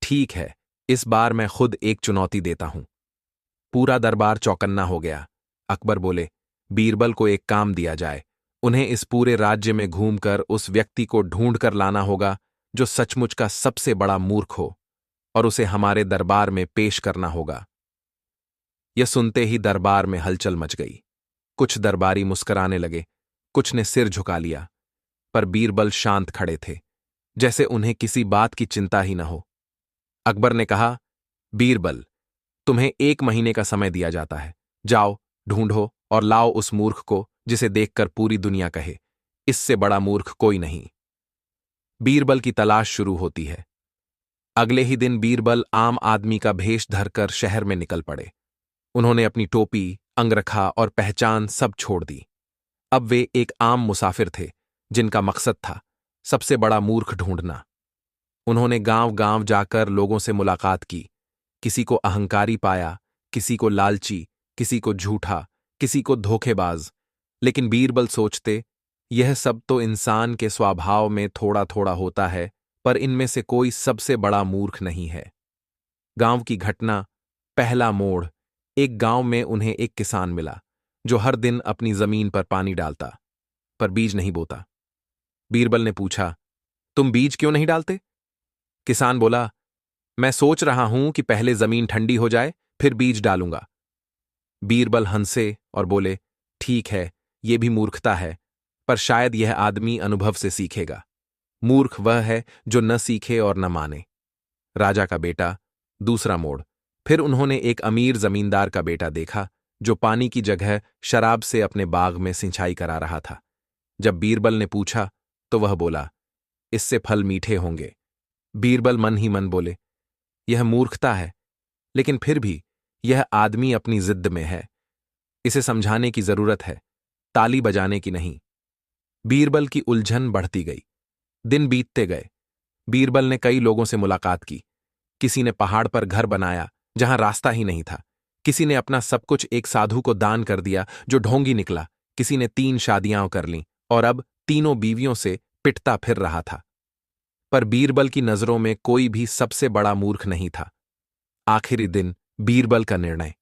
ठीक है, इस बार मैं खुद एक चुनौती देता हूं। पूरा दरबार चौकन्ना हो गया। अकबर बोले, बीरबल को एक काम दिया जाए, उन्हें इस पूरे राज्य में घूमकर उस व्यक्ति को ढूंढ कर लाना होगा जो सचमुच का सबसे बड़ा मूर्ख हो, और उसे हमारे दरबार में पेश करना होगा। यह सुनते ही दरबार में हलचल मच गई। कुछ दरबारी मुस्कुराने लगे, कुछ ने सिर झुका लिया, पर बीरबल शांत खड़े थे, जैसे उन्हें किसी बात की चिंता ही न हो। अकबर ने कहा, बीरबल, तुम्हें 1 महीने का समय दिया जाता है। जाओ, ढूंढो और लाओ उस मूर्ख को जिसे देखकर पूरी दुनिया कहे, इससे बड़ा मूर्ख कोई नहीं। बीरबल की तलाश शुरू होती है। अगले ही दिन बीरबल आम आदमी का भेष धरकर शहर में निकल पड़े। उन्होंने अपनी टोपी, अंगरखा और पहचान सब छोड़ दी। अब वे एक आम मुसाफिर थे, जिनका मकसद था सबसे बड़ा मूर्ख ढूंढना। उन्होंने गांव-गांव जाकर लोगों से मुलाकात की। किसी को अहंकारी पाया, किसी को लालची, किसी को झूठा, किसी को धोखेबाज। लेकिन बीरबल सोचते, यह सब तो इंसान के स्वभाव में थोड़ा-थोड़ा होता है, पर इनमें से कोई सबसे बड़ा मूर्ख नहीं है। गांव की घटना, पहला मोड़। एक गांव में उन्हें एक किसान मिला, जो हर दिन अपनी जमीन पर पानी डालता, पर बीज नहीं बोता। बीरबल ने पूछा, तुम बीज क्यों नहीं डालते? किसान बोला, मैं सोच रहा हूं कि पहले जमीन ठंडी हो जाए, फिर बीज डालूंगा। बीरबल हंसे और बोले, ठीक है, यह भी मूर्खता है, पर शायद यह आदमी अनुभव से सीखेगा। मूर्ख वह है जो न सीखे और न माने। राजा का बेटा, दूसरा मोड़। फिर उन्होंने एक अमीर जमींदार का बेटा देखा, जो पानी की जगह शराब से अपने बाग में सिंचाई करा रहा था। जब बीरबल ने पूछा, तो वह बोला, इससे फल मीठे होंगे। बीरबल मन ही मन बोले, यह मूर्खता है, लेकिन फिर भी यह आदमी अपनी जिद में है। इसे समझाने की जरूरत है, ताली बजाने की नहीं। बीरबल की उलझन बढ़ती गई। दिन बीतते गए। बीरबल ने कई लोगों से मुलाकात की। किसी ने पहाड़ पर घर बनाया, जहां रास्ता ही नहीं था। किसी ने अपना सब कुछ एक साधु को दान कर दिया, जो ढोंगी निकला। किसी ने 3 शादियां कर लीं और अब तीनों बीवियों से पिटता फिर रहा था। पर बीरबल की नजरों में कोई भी सबसे बड़ा मूर्ख नहीं था। आखिरी दिन, बीरबल का निर्णय।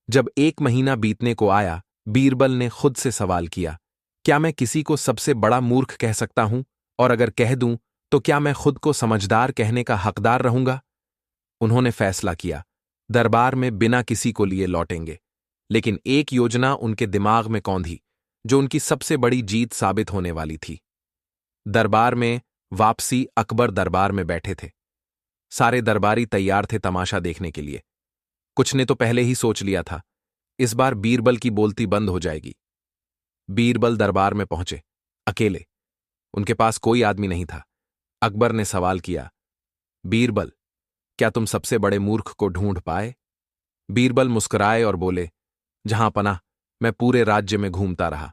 जब 1 महीना बीतने को आया, बीरबल ने खुद से सवाल किया, क्या मैं किसी को सबसे बड़ा मूर्ख कह सकता हूं? और अगर कह दूं, तो क्या मैं खुद को समझदार कहने का हकदार रहूंगा? उन्होंने फैसला किया, दरबार में बिना किसी को लिए लौटेंगे। लेकिन एक योजना उनके दिमाग में कौंधी, जो उनकी सबसे बड़ी जीत साबित होने वाली थी। दरबार में वापसी। अकबर दरबार में बैठे थे। सारे दरबारी तैयार थे तमाशा देखने के लिए। कुछ ने तो पहले ही सोच लिया था, इस बार बीरबल की बोलती बंद हो जाएगी। बीरबल दरबार में पहुंचे, अकेले। उनके पास कोई आदमी नहीं था। अकबर ने सवाल किया, बीरबल, क्या तुम सबसे बड़े मूर्ख को ढूंढ पाए? बीरबल मुस्कुराए और बोले, जहां पनाह, मैं पूरे राज्य में घूमता रहा।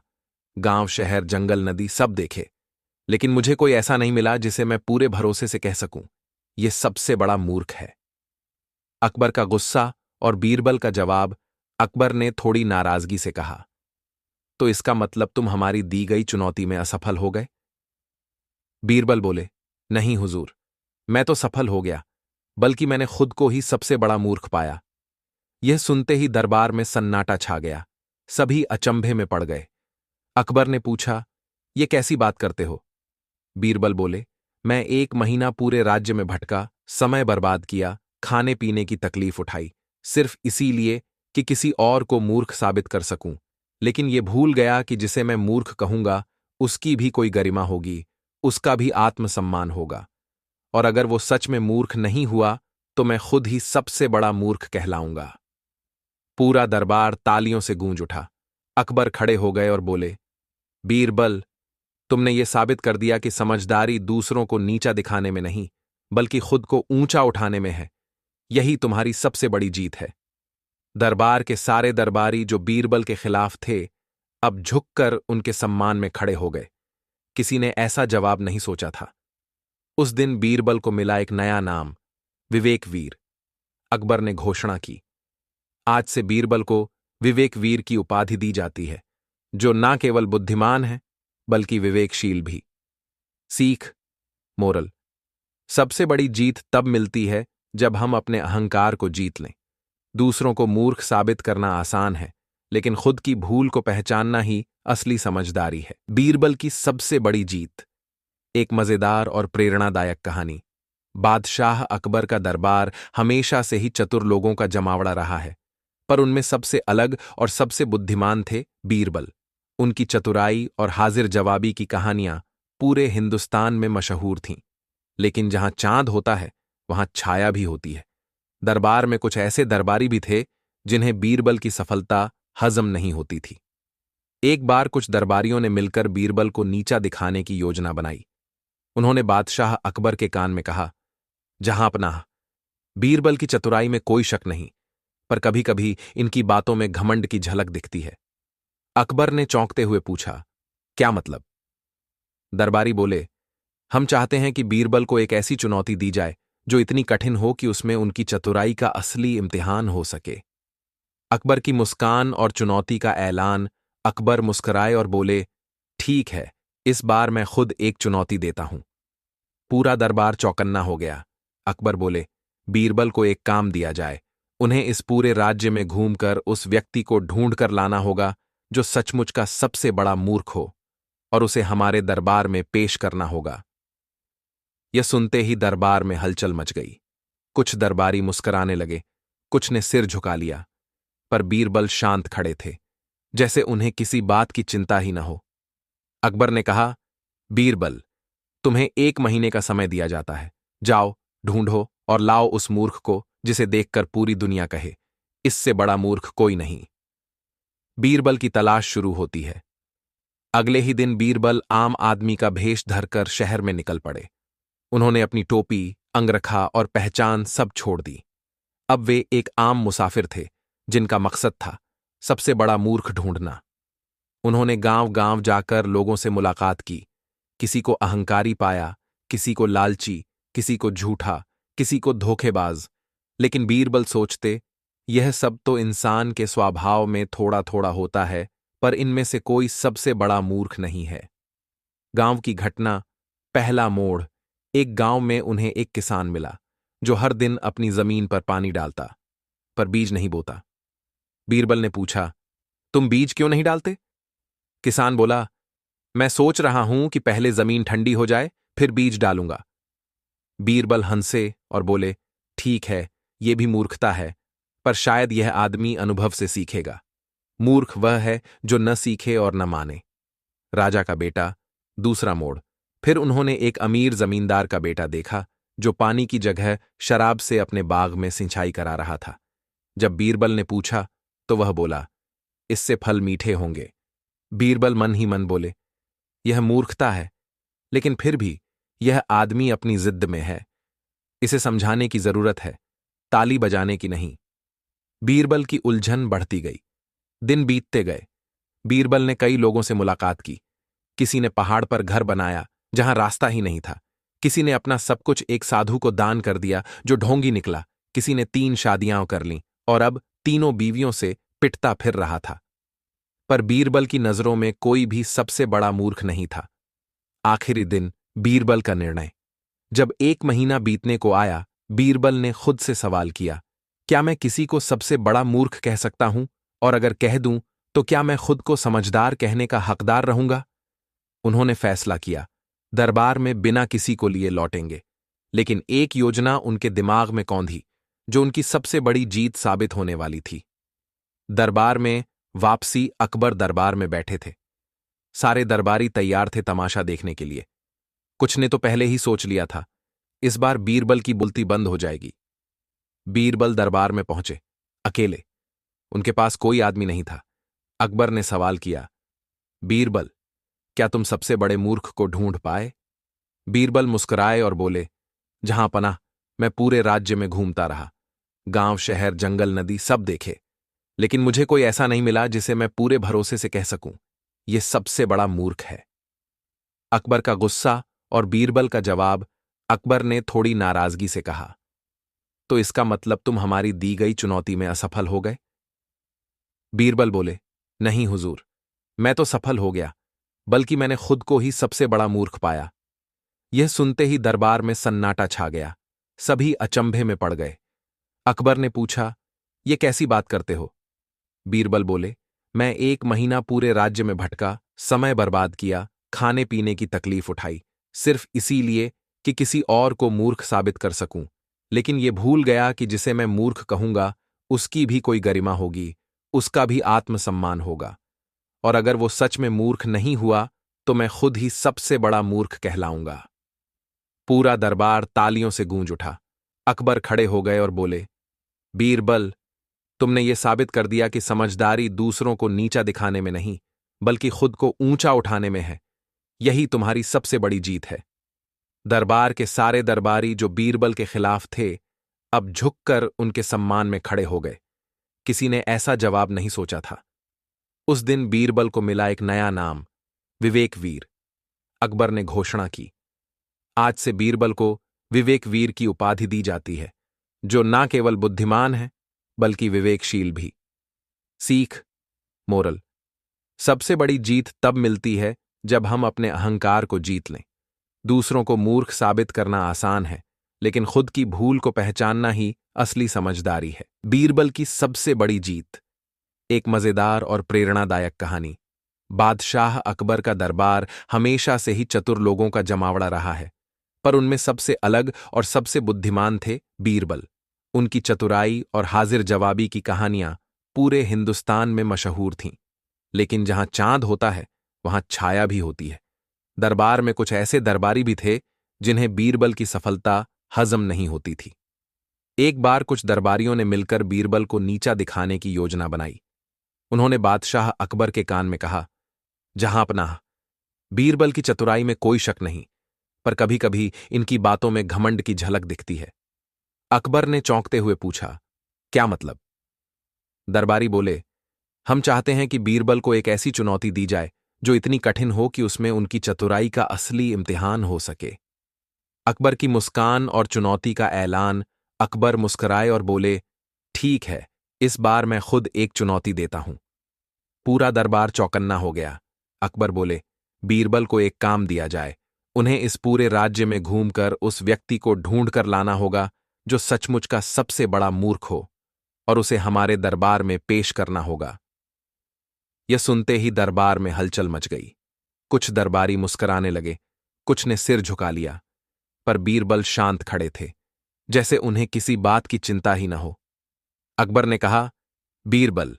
गांव, शहर, जंगल, नदी सब देखे, लेकिन मुझे कोई ऐसा नहीं मिला जिसे मैं पूरे भरोसे से कह सकूं, यह सबसे बड़ा मूर्ख है। अकबर का गुस्सा और बीरबल का जवाब। अकबर ने थोड़ी नाराजगी से कहा, तो इसका मतलब तुम हमारी दी गई चुनौती में असफल हो गए? बीरबल बोले, नहीं हुजूर, मैं तो सफल हो गया, बल्कि मैंने खुद को ही सबसे बड़ा मूर्ख पाया। यह सुनते ही दरबार में सन्नाटा छा गया। सभी अचंभे में पड़ गए। अकबर ने पूछा, यह कैसी बात करते हो? बीरबल बोले, मैं 1 महीना पूरे राज्य में भटका, समय बर्बाद किया, खाने पीने की तकलीफ उठाई, सिर्फ इसीलिए कि किसी और को मूर्ख साबित कर सकूं। लेकिन यह भूल गया कि जिसे मैं मूर्ख कहूंगा, उसकी भी कोई गरिमा होगी, उसका भी आत्मसम्मान होगा। और अगर वो सच में मूर्ख नहीं हुआ, तो मैं खुद ही सबसे बड़ा मूर्ख कहलाऊंगा। पूरा दरबार तालियों से गूंज उठा। अकबर खड़े हो गए और बोले, बीरबल, तुमने ये साबित कर दिया कि समझदारी दूसरों को नीचा दिखाने में नहीं, बल्कि खुद को ऊंचा उठाने में है। यही तुम्हारी सबसे बड़ी जीत है। दरबार के सारे दरबारी जो बीरबल के खिलाफ थे, अब झुककर उनके सम्मान में खड़े हो गए। किसी ने ऐसा जवाब नहीं सोचा था। उस दिन बीरबल को मिला एक नया नाम, विवेकवीर। अकबर ने घोषणा की, आज से बीरबल को विवेकवीर की उपाधि दी जाती है, जो न केवल बुद्धिमान है, बल्कि विवेकशील भी। सीख, मोरल, सबसे बड़ी जीत तब मिलती है जब हम अपने अहंकार को जीत लें। दूसरों को मूर्ख साबित करना आसान है, लेकिन खुद की भूल को पहचानना ही असली समझदारी है। बीरबल की सबसे बड़ी जीत। एक मजेदार और प्रेरणादायक कहानी। बादशाह अकबर का दरबार हमेशा से ही चतुर लोगों का जमावड़ा रहा है, पर उनमें सबसे अलग और सबसे बुद्धिमान थे बीरबल। उनकी चतुराई और हाजिर जवाबी की कहानियां पूरे हिंदुस्तान में मशहूर थीं। लेकिन जहां चांद होता है वहां छाया भी होती है। दरबार में कुछ ऐसे दरबारी भी थे जिन्हें बीरबल की सफलता हजम नहीं होती थी। एक बार कुछ दरबारियों ने मिलकर बीरबल को नीचा दिखाने की योजना बनाई। उन्होंने बादशाह अकबर के कान में कहा, जहांपनाह, बीरबल की चतुराई में कोई शक नहीं, पर कभी कभी इनकी बातों में घमंड की झलक दिखती है। अकबर ने चौंकते हुए पूछा, क्या मतलब? दरबारी बोले, हम चाहते हैं कि बीरबल को एक ऐसी चुनौती दी जाए जो इतनी कठिन हो कि उसमें उनकी चतुराई का असली इम्तिहान हो सके। अकबर की मुस्कान और चुनौती का ऐलान। अकबर मुस्कराए और बोले, ठीक है, इस बार मैं खुद एक चुनौती देता हूं। पूरा दरबार चौकन्ना हो गया। अकबर बोले, बीरबल को एक काम दिया जाए। उन्हें इस पूरे राज्य में घूमकर उस व्यक्ति को ढूंढ कर लाना होगा जो सचमुच का सबसे बड़ा मूर्ख हो, और उसे हमारे दरबार में पेश करना होगा। यह सुनते ही दरबार में हलचल मच गई। कुछ दरबारी मुस्कराने लगे, कुछ ने सिर झुका लिया, पर बीरबल शांत खड़े थे, जैसे उन्हें किसी बात की चिंता ही न हो। अकबर ने कहा, बीरबल, तुम्हें 1 महीने का समय दिया जाता है। जाओ, ढूंढो और लाओ उस मूर्ख को जिसे देखकर पूरी दुनिया कहे, इससे बड़ा मूर्ख कोई नहीं। बीरबल की तलाश शुरू होती है। अगले ही दिन बीरबल आम आदमी का भेष धरकर शहर में निकल पड़े। उन्होंने अपनी टोपी, अंगरखा और पहचान सब छोड़ दी। अब वे एक आम मुसाफिर थे जिनका मकसद था सबसे बड़ा मूर्ख ढूंढना। उन्होंने गांव गांव जाकर लोगों से मुलाकात की। किसी को अहंकारी पाया, किसी को लालची, किसी को झूठा, किसी को धोखेबाज। लेकिन बीरबल सोचते, यह सब तो इंसान के स्वभाव में थोड़ा थोड़ा होता है, पर इनमें से कोई सबसे बड़ा मूर्ख नहीं है। गांव की घटना। पहला मोड़। एक गांव में उन्हें एक किसान मिला जो हर दिन अपनी जमीन पर पानी डालता, पर बीज नहीं बोता। बीरबल ने पूछा, तुम बीज क्यों नहीं डालते? किसान बोला, मैं सोच रहा हूं कि पहले जमीन ठंडी हो जाए, फिर बीज डालूंगा। बीरबल हंसे और बोले, ठीक है, यह भी मूर्खता है, पर शायद यह आदमी अनुभव से सीखेगा। मूर्ख वह है जो न सीखे और न माने। राजा का बेटा। दूसरा मोड़। फिर उन्होंने एक अमीर जमींदार का बेटा देखा जो पानी की जगह शराब से अपने बाग में सिंचाई करा रहा था। जब बीरबल ने पूछा तो वह बोला, इससे फल मीठे होंगे। बीरबल मन ही मन बोले, यह मूर्खता है, लेकिन फिर भी यह आदमी अपनी जिद में है। इसे समझाने की जरूरत है, ताली बजाने की नहीं। बीरबल की उलझन बढ़ती गई। दिन बीतते गए। बीरबल ने कई लोगों से मुलाकात की। किसी ने पहाड़ पर घर बनाया जहां रास्ता ही नहीं था। किसी ने अपना सब कुछ एक साधु को दान कर दिया जो ढोंगी निकला। किसी ने 3 शादियां कर लीं और अब तीनों बीवियों से पिटता फिर रहा था। पर बीरबल की नजरों में कोई भी सबसे बड़ा मूर्ख नहीं था। आखिरी दिन। बीरबल का निर्णय। जब 1 महीना बीतने को आया, बीरबल ने खुद से सवाल किया, क्या मैं किसी को सबसे बड़ा मूर्ख कह सकता हूं? और अगर कह दूं तो क्या मैं खुद को समझदार कहने का हकदार रहूंगा? उन्होंने फैसला किया, दरबार में बिना किसी को लिए लौटेंगे। लेकिन एक योजना उनके दिमाग में कौंधी जो उनकी सबसे बड़ी जीत साबित होने वाली थी। दरबार में वापसी। अकबर दरबार में बैठे थे। सारे दरबारी तैयार थे तमाशा देखने के लिए। कुछ ने तो पहले ही सोच लिया था, इस बार बीरबल की बुलती बंद हो जाएगी। बीरबल दरबार में पहुंचे, अकेले। उनके पास कोई आदमी नहीं था। अकबर ने सवाल किया, बीरबल, क्या तुम सबसे बड़े मूर्ख को ढूंढ पाए? बीरबल मुस्कुराए और बोले, जहां पनाह, मैं पूरे राज्य में घूमता रहा। गांव, शहर, जंगल, नदी सब देखे, लेकिन मुझे कोई ऐसा नहीं मिला जिसे मैं पूरे भरोसे से कह सकूं, यह सबसे बड़ा मूर्ख है। अकबर का गुस्सा और बीरबल का जवाब। अकबर ने थोड़ी नाराजगी से कहा, तो इसका मतलब तुम हमारी दी गई चुनौती में असफल हो गए? बीरबल बोले, नहीं हुजूर, मैं तो सफल हो गया, बल्कि मैंने खुद को ही सबसे बड़ा मूर्ख पाया। यह सुनते ही दरबार में सन्नाटा छा गया। सभी अचंभे में पड़ गए। अकबर ने पूछा, यह कैसी बात करते हो? बीरबल बोले, मैं 1 महीना पूरे राज्य में भटका, समय बर्बाद किया, खाने पीने की तकलीफ उठाई, सिर्फ इसीलिए कि किसी और को मूर्ख साबित कर सकूं। लेकिन ये भूल गया कि जिसे मैं मूर्ख कहूंगा उसकी भी कोई गरिमा होगी, उसका भी आत्मसम्मान होगा। और अगर वो सच में मूर्ख नहीं हुआ तो मैं खुद ही सबसे बड़ा मूर्ख कहलाऊंगा। पूरा दरबार तालियों से गूंज उठा। अकबर खड़े हो गए और बोले, बीरबल, तुमने ये साबित कर दिया कि समझदारी दूसरों को नीचा दिखाने में नहीं, बल्कि खुद को ऊंचा उठाने में है। यही तुम्हारी सबसे बड़ी जीत है। दरबार के सारे दरबारी जो बीरबल के खिलाफ थे, अब झुककर उनके सम्मान में खड़े हो गए। किसी ने ऐसा जवाब नहीं सोचा था। उस दिन बीरबल को मिला एक नया नाम, विवेकवीर। अकबर ने घोषणा की, आज से बीरबल को विवेकवीर की उपाधि दी जाती है, जो न केवल बुद्धिमान है बल्कि विवेकशील भी। सीख, मोरल: सबसे बड़ी जीत तब मिलती है जब हम अपने अहंकार को जीत लें। दूसरों को मूर्ख साबित करना आसान है, लेकिन खुद की भूल को पहचानना ही असली समझदारी है। बीरबल की सबसे बड़ी जीत। एक मजेदार और प्रेरणादायक कहानी। बादशाह अकबर का दरबार हमेशा से ही चतुर लोगों का जमावड़ा रहा है, पर उनमें सबसे अलग और सबसे बुद्धिमान थे बीरबल। उनकी चतुराई और हाजिर जवाबी की कहानियां पूरे हिंदुस्तान में मशहूर थीं। लेकिन जहां चांद होता है वहां छाया भी होती है। दरबार में कुछ ऐसे दरबारी भी थे जिन्हें बीरबल की सफलता हजम नहीं होती थी। एक बार कुछ दरबारियों ने मिलकर बीरबल को नीचा दिखाने की योजना बनाई। उन्होंने बादशाह अकबर के कान में कहा, जहांपनाह, बीरबल की चतुराई में कोई शक नहीं, पर कभी कभी इनकी बातों में घमंड की झलक दिखती है। अकबर ने चौंकते हुए पूछा, क्या मतलब? दरबारी बोले, हम चाहते हैं कि बीरबल को एक ऐसी चुनौती दी जाए जो इतनी कठिन हो कि उसमें उनकी चतुराई का असली इम्तिहान हो सके। अकबर की मुस्कान और चुनौती का ऐलान। अकबर मुस्कुराए और बोले, ठीक है, इस बार मैं खुद एक चुनौती देता हूं। पूरा दरबार चौकन्ना हो गया। अकबर बोले, बीरबल को एक काम दिया जाए। उन्हें इस पूरे राज्य में घूमकर उस व्यक्ति को ढूंढ कर लाना होगा जो सचमुच का सबसे बड़ा मूर्ख हो, और उसे हमारे दरबार में पेश करना होगा। यह सुनते ही दरबार में हलचल मच गई। कुछ दरबारी मुस्कुराने लगे, कुछ ने सिर झुका लिया, पर बीरबल शांत खड़े थे, जैसे उन्हें किसी बात की चिंता ही न हो। अकबर ने कहा, बीरबल,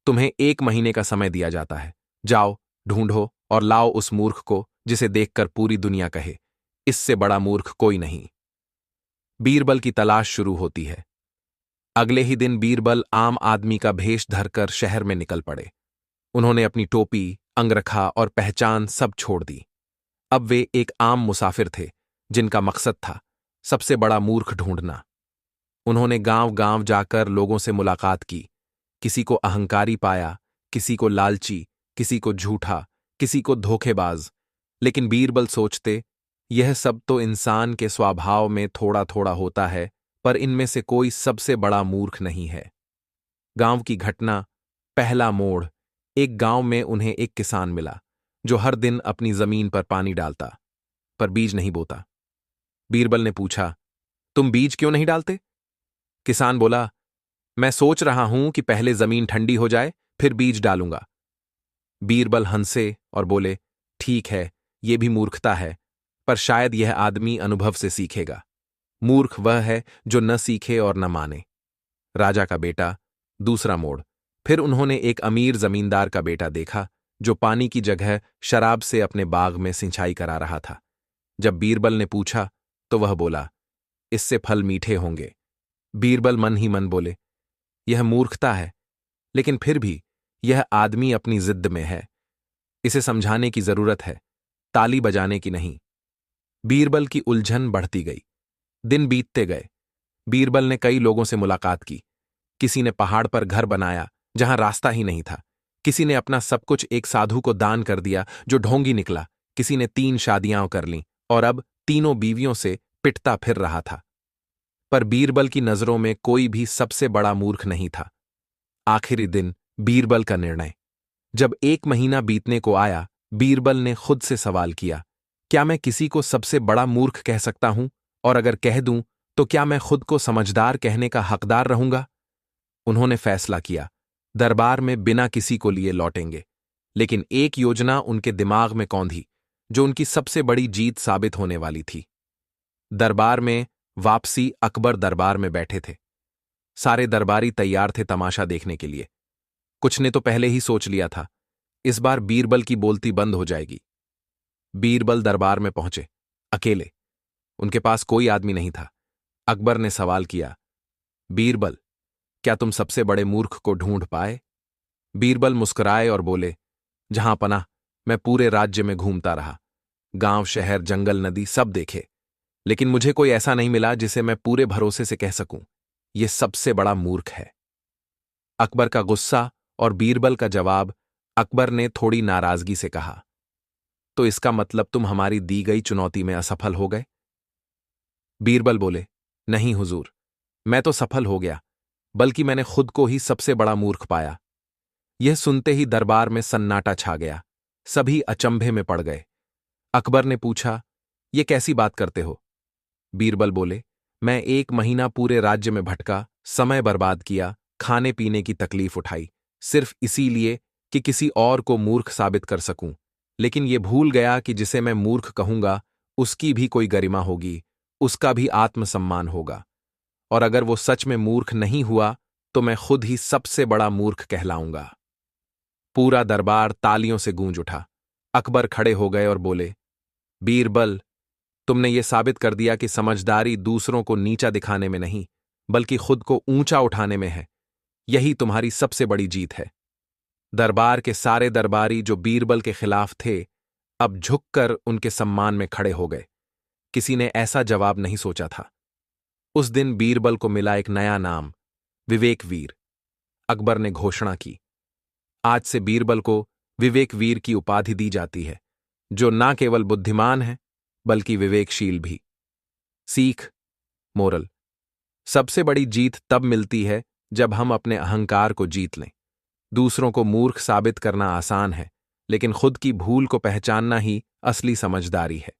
तुम्हें 1 महीने का समय दिया जाता है। जाओ, ढूंढो और लाओ उस मूर्ख को जिसे देखकर पूरी दुनिया कहे, इससे बड़ा मूर्ख कोई नहीं। बीरबल की तलाश शुरू होती है। अगले ही दिन बीरबल आम आदमी का भेष धरकर शहर में निकल पड़े। उन्होंने अपनी टोपी, अंगरखा और पहचान सब छोड़ दी। अब वे एक आम मुसाफिर थे जिनका मकसद था सबसे बड़ा मूर्ख ढूंढना। उन्होंने गांव-गांव जाकर लोगों से मुलाकात की। किसी को अहंकारी पाया, किसी को लालची, किसी को झूठा, किसी को धोखेबाज। लेकिन बीरबल सोचते, यह सब तो इंसान के स्वभाव में थोड़ा थोड़ा होता है, पर इनमें से कोई सबसे बड़ा मूर्ख नहीं है। गांव की घटना। पहला मोड़। एक गांव में उन्हें एक किसान मिला जो हर दिन अपनी जमीन पर पानी डालता, पर बीज नहीं बोता। बीरबल ने पूछा, तुम बीज क्यों नहीं डालते? किसान बोला, मैं सोच रहा हूं कि पहले जमीन ठंडी हो जाए, फिर बीज डालूंगा। बीरबल हंसे और बोले, ठीक है, यह भी मूर्खता है, पर शायद यह आदमी अनुभव से सीखेगा। मूर्ख वह है जो न सीखे और न माने। राजा का बेटा। दूसरा मोड़। फिर उन्होंने एक अमीर जमींदार का बेटा देखा जो पानी की जगह शराब से अपने बाग में सिंचाई करा रहा था। जब बीरबल ने पूछा तो वह बोला, इससे फल मीठे होंगे। बीरबल मन ही मन बोले, यह मूर्खता है, लेकिन फिर भी यह आदमी अपनी जिद में है। इसे समझाने की जरूरत है, ताली बजाने की नहीं। बीरबल की उलझन बढ़ती गई। दिन बीतते गए। बीरबल ने कई लोगों से मुलाकात की। किसी ने पहाड़ पर घर बनाया जहां रास्ता ही नहीं था। किसी ने अपना सब कुछ एक साधु को दान कर दिया जो ढोंगी निकला। किसी ने 3 शादियां कर लीं और अब तीनों बीवियों से पिटता फिर रहा था। पर बीरबल की नजरों में कोई भी सबसे बड़ा मूर्ख नहीं था। आखिरी दिन बीरबल का निर्णय। जब 1 महीना बीतने को आया, बीरबल ने खुद से सवाल किया, क्या मैं किसी को सबसे बड़ा मूर्ख कह सकता हूं? और अगर कह दूं तो क्या मैं खुद को समझदार कहने का हकदार रहूंगा? उन्होंने फैसला किया, दरबार में बिना किसी को लिए लौटेंगे। लेकिन एक योजना उनके दिमाग में कौंधी, जो उनकी सबसे बड़ी जीत साबित होने वाली थी। दरबार में वापसी। अकबर दरबार में बैठे थे। सारे दरबारी तैयार थे तमाशा देखने के लिए। कुछ ने तो पहले ही सोच लिया था, इस बार बीरबल की बोलती बंद हो जाएगी। बीरबल दरबार में पहुंचे, अकेले। उनके पास कोई आदमी नहीं था। अकबर ने सवाल किया, बीरबल, क्या तुम सबसे बड़े मूर्ख को ढूंढ पाए? बीरबल मुस्कुराए और बोले, जहां पनाह, मैं पूरे राज्य में घूमता रहा। गांव, शहर, जंगल, नदी सब देखे, लेकिन मुझे कोई ऐसा नहीं मिला जिसे मैं पूरे भरोसे से कह सकूं, यह सबसे बड़ा मूर्ख है। अकबर का गुस्सा और बीरबल का जवाब। अकबर ने थोड़ी नाराजगी से कहा, तो इसका मतलब तुम हमारी दी गई चुनौती में असफल हो गए? बीरबल बोले, नहीं हुजूर, मैं तो सफल हो गया, बल्कि मैंने खुद को ही सबसे बड़ा मूर्ख पाया। यह सुनते ही दरबार में सन्नाटा छा गया। सभी अचंभे में पड़ गए। अकबर ने पूछा, यह कैसी बात करते हो? बीरबल बोले, मैं 1 महीना पूरे राज्य में भटका, समय बर्बाद किया, खाने पीने की तकलीफ उठाई, सिर्फ इसीलिए कि किसी और को मूर्ख साबित कर सकूं। लेकिन यह भूल गया कि जिसे मैं मूर्ख कहूंगा उसकी भी कोई गरिमा होगी, उसका भी आत्मसम्मान होगा। और अगर वो सच में मूर्ख नहीं हुआ तो मैं खुद ही सबसे बड़ा मूर्ख कहलाऊंगा। पूरा दरबार तालियों से गूंज उठा। अकबर खड़े हो गए और बोले, बीरबल, तुमने ये साबित कर दिया कि समझदारी दूसरों को नीचा दिखाने में नहीं, बल्कि खुद को ऊंचा उठाने में है। यही तुम्हारी सबसे बड़ी जीत है। दरबार के सारे दरबारी जो बीरबल के खिलाफ थे, अब झुककर उनके सम्मान में खड़े हो गए। किसी ने ऐसा जवाब नहीं सोचा था। उस दिन बीरबल को मिला एक नया नाम, विवेकवीर। अकबर ने घोषणा की, आज से बीरबल को विवेकवीर की उपाधि दी जाती है, जो न केवल बुद्धिमान है बल्कि विवेकशील भी। सीख, मोरल, सबसे बड़ी जीत तब मिलती है जब हम अपने अहंकार को जीत लें। दूसरों को मूर्ख साबित करना आसान है, लेकिन खुद की भूल को पहचानना ही असली समझदारी है।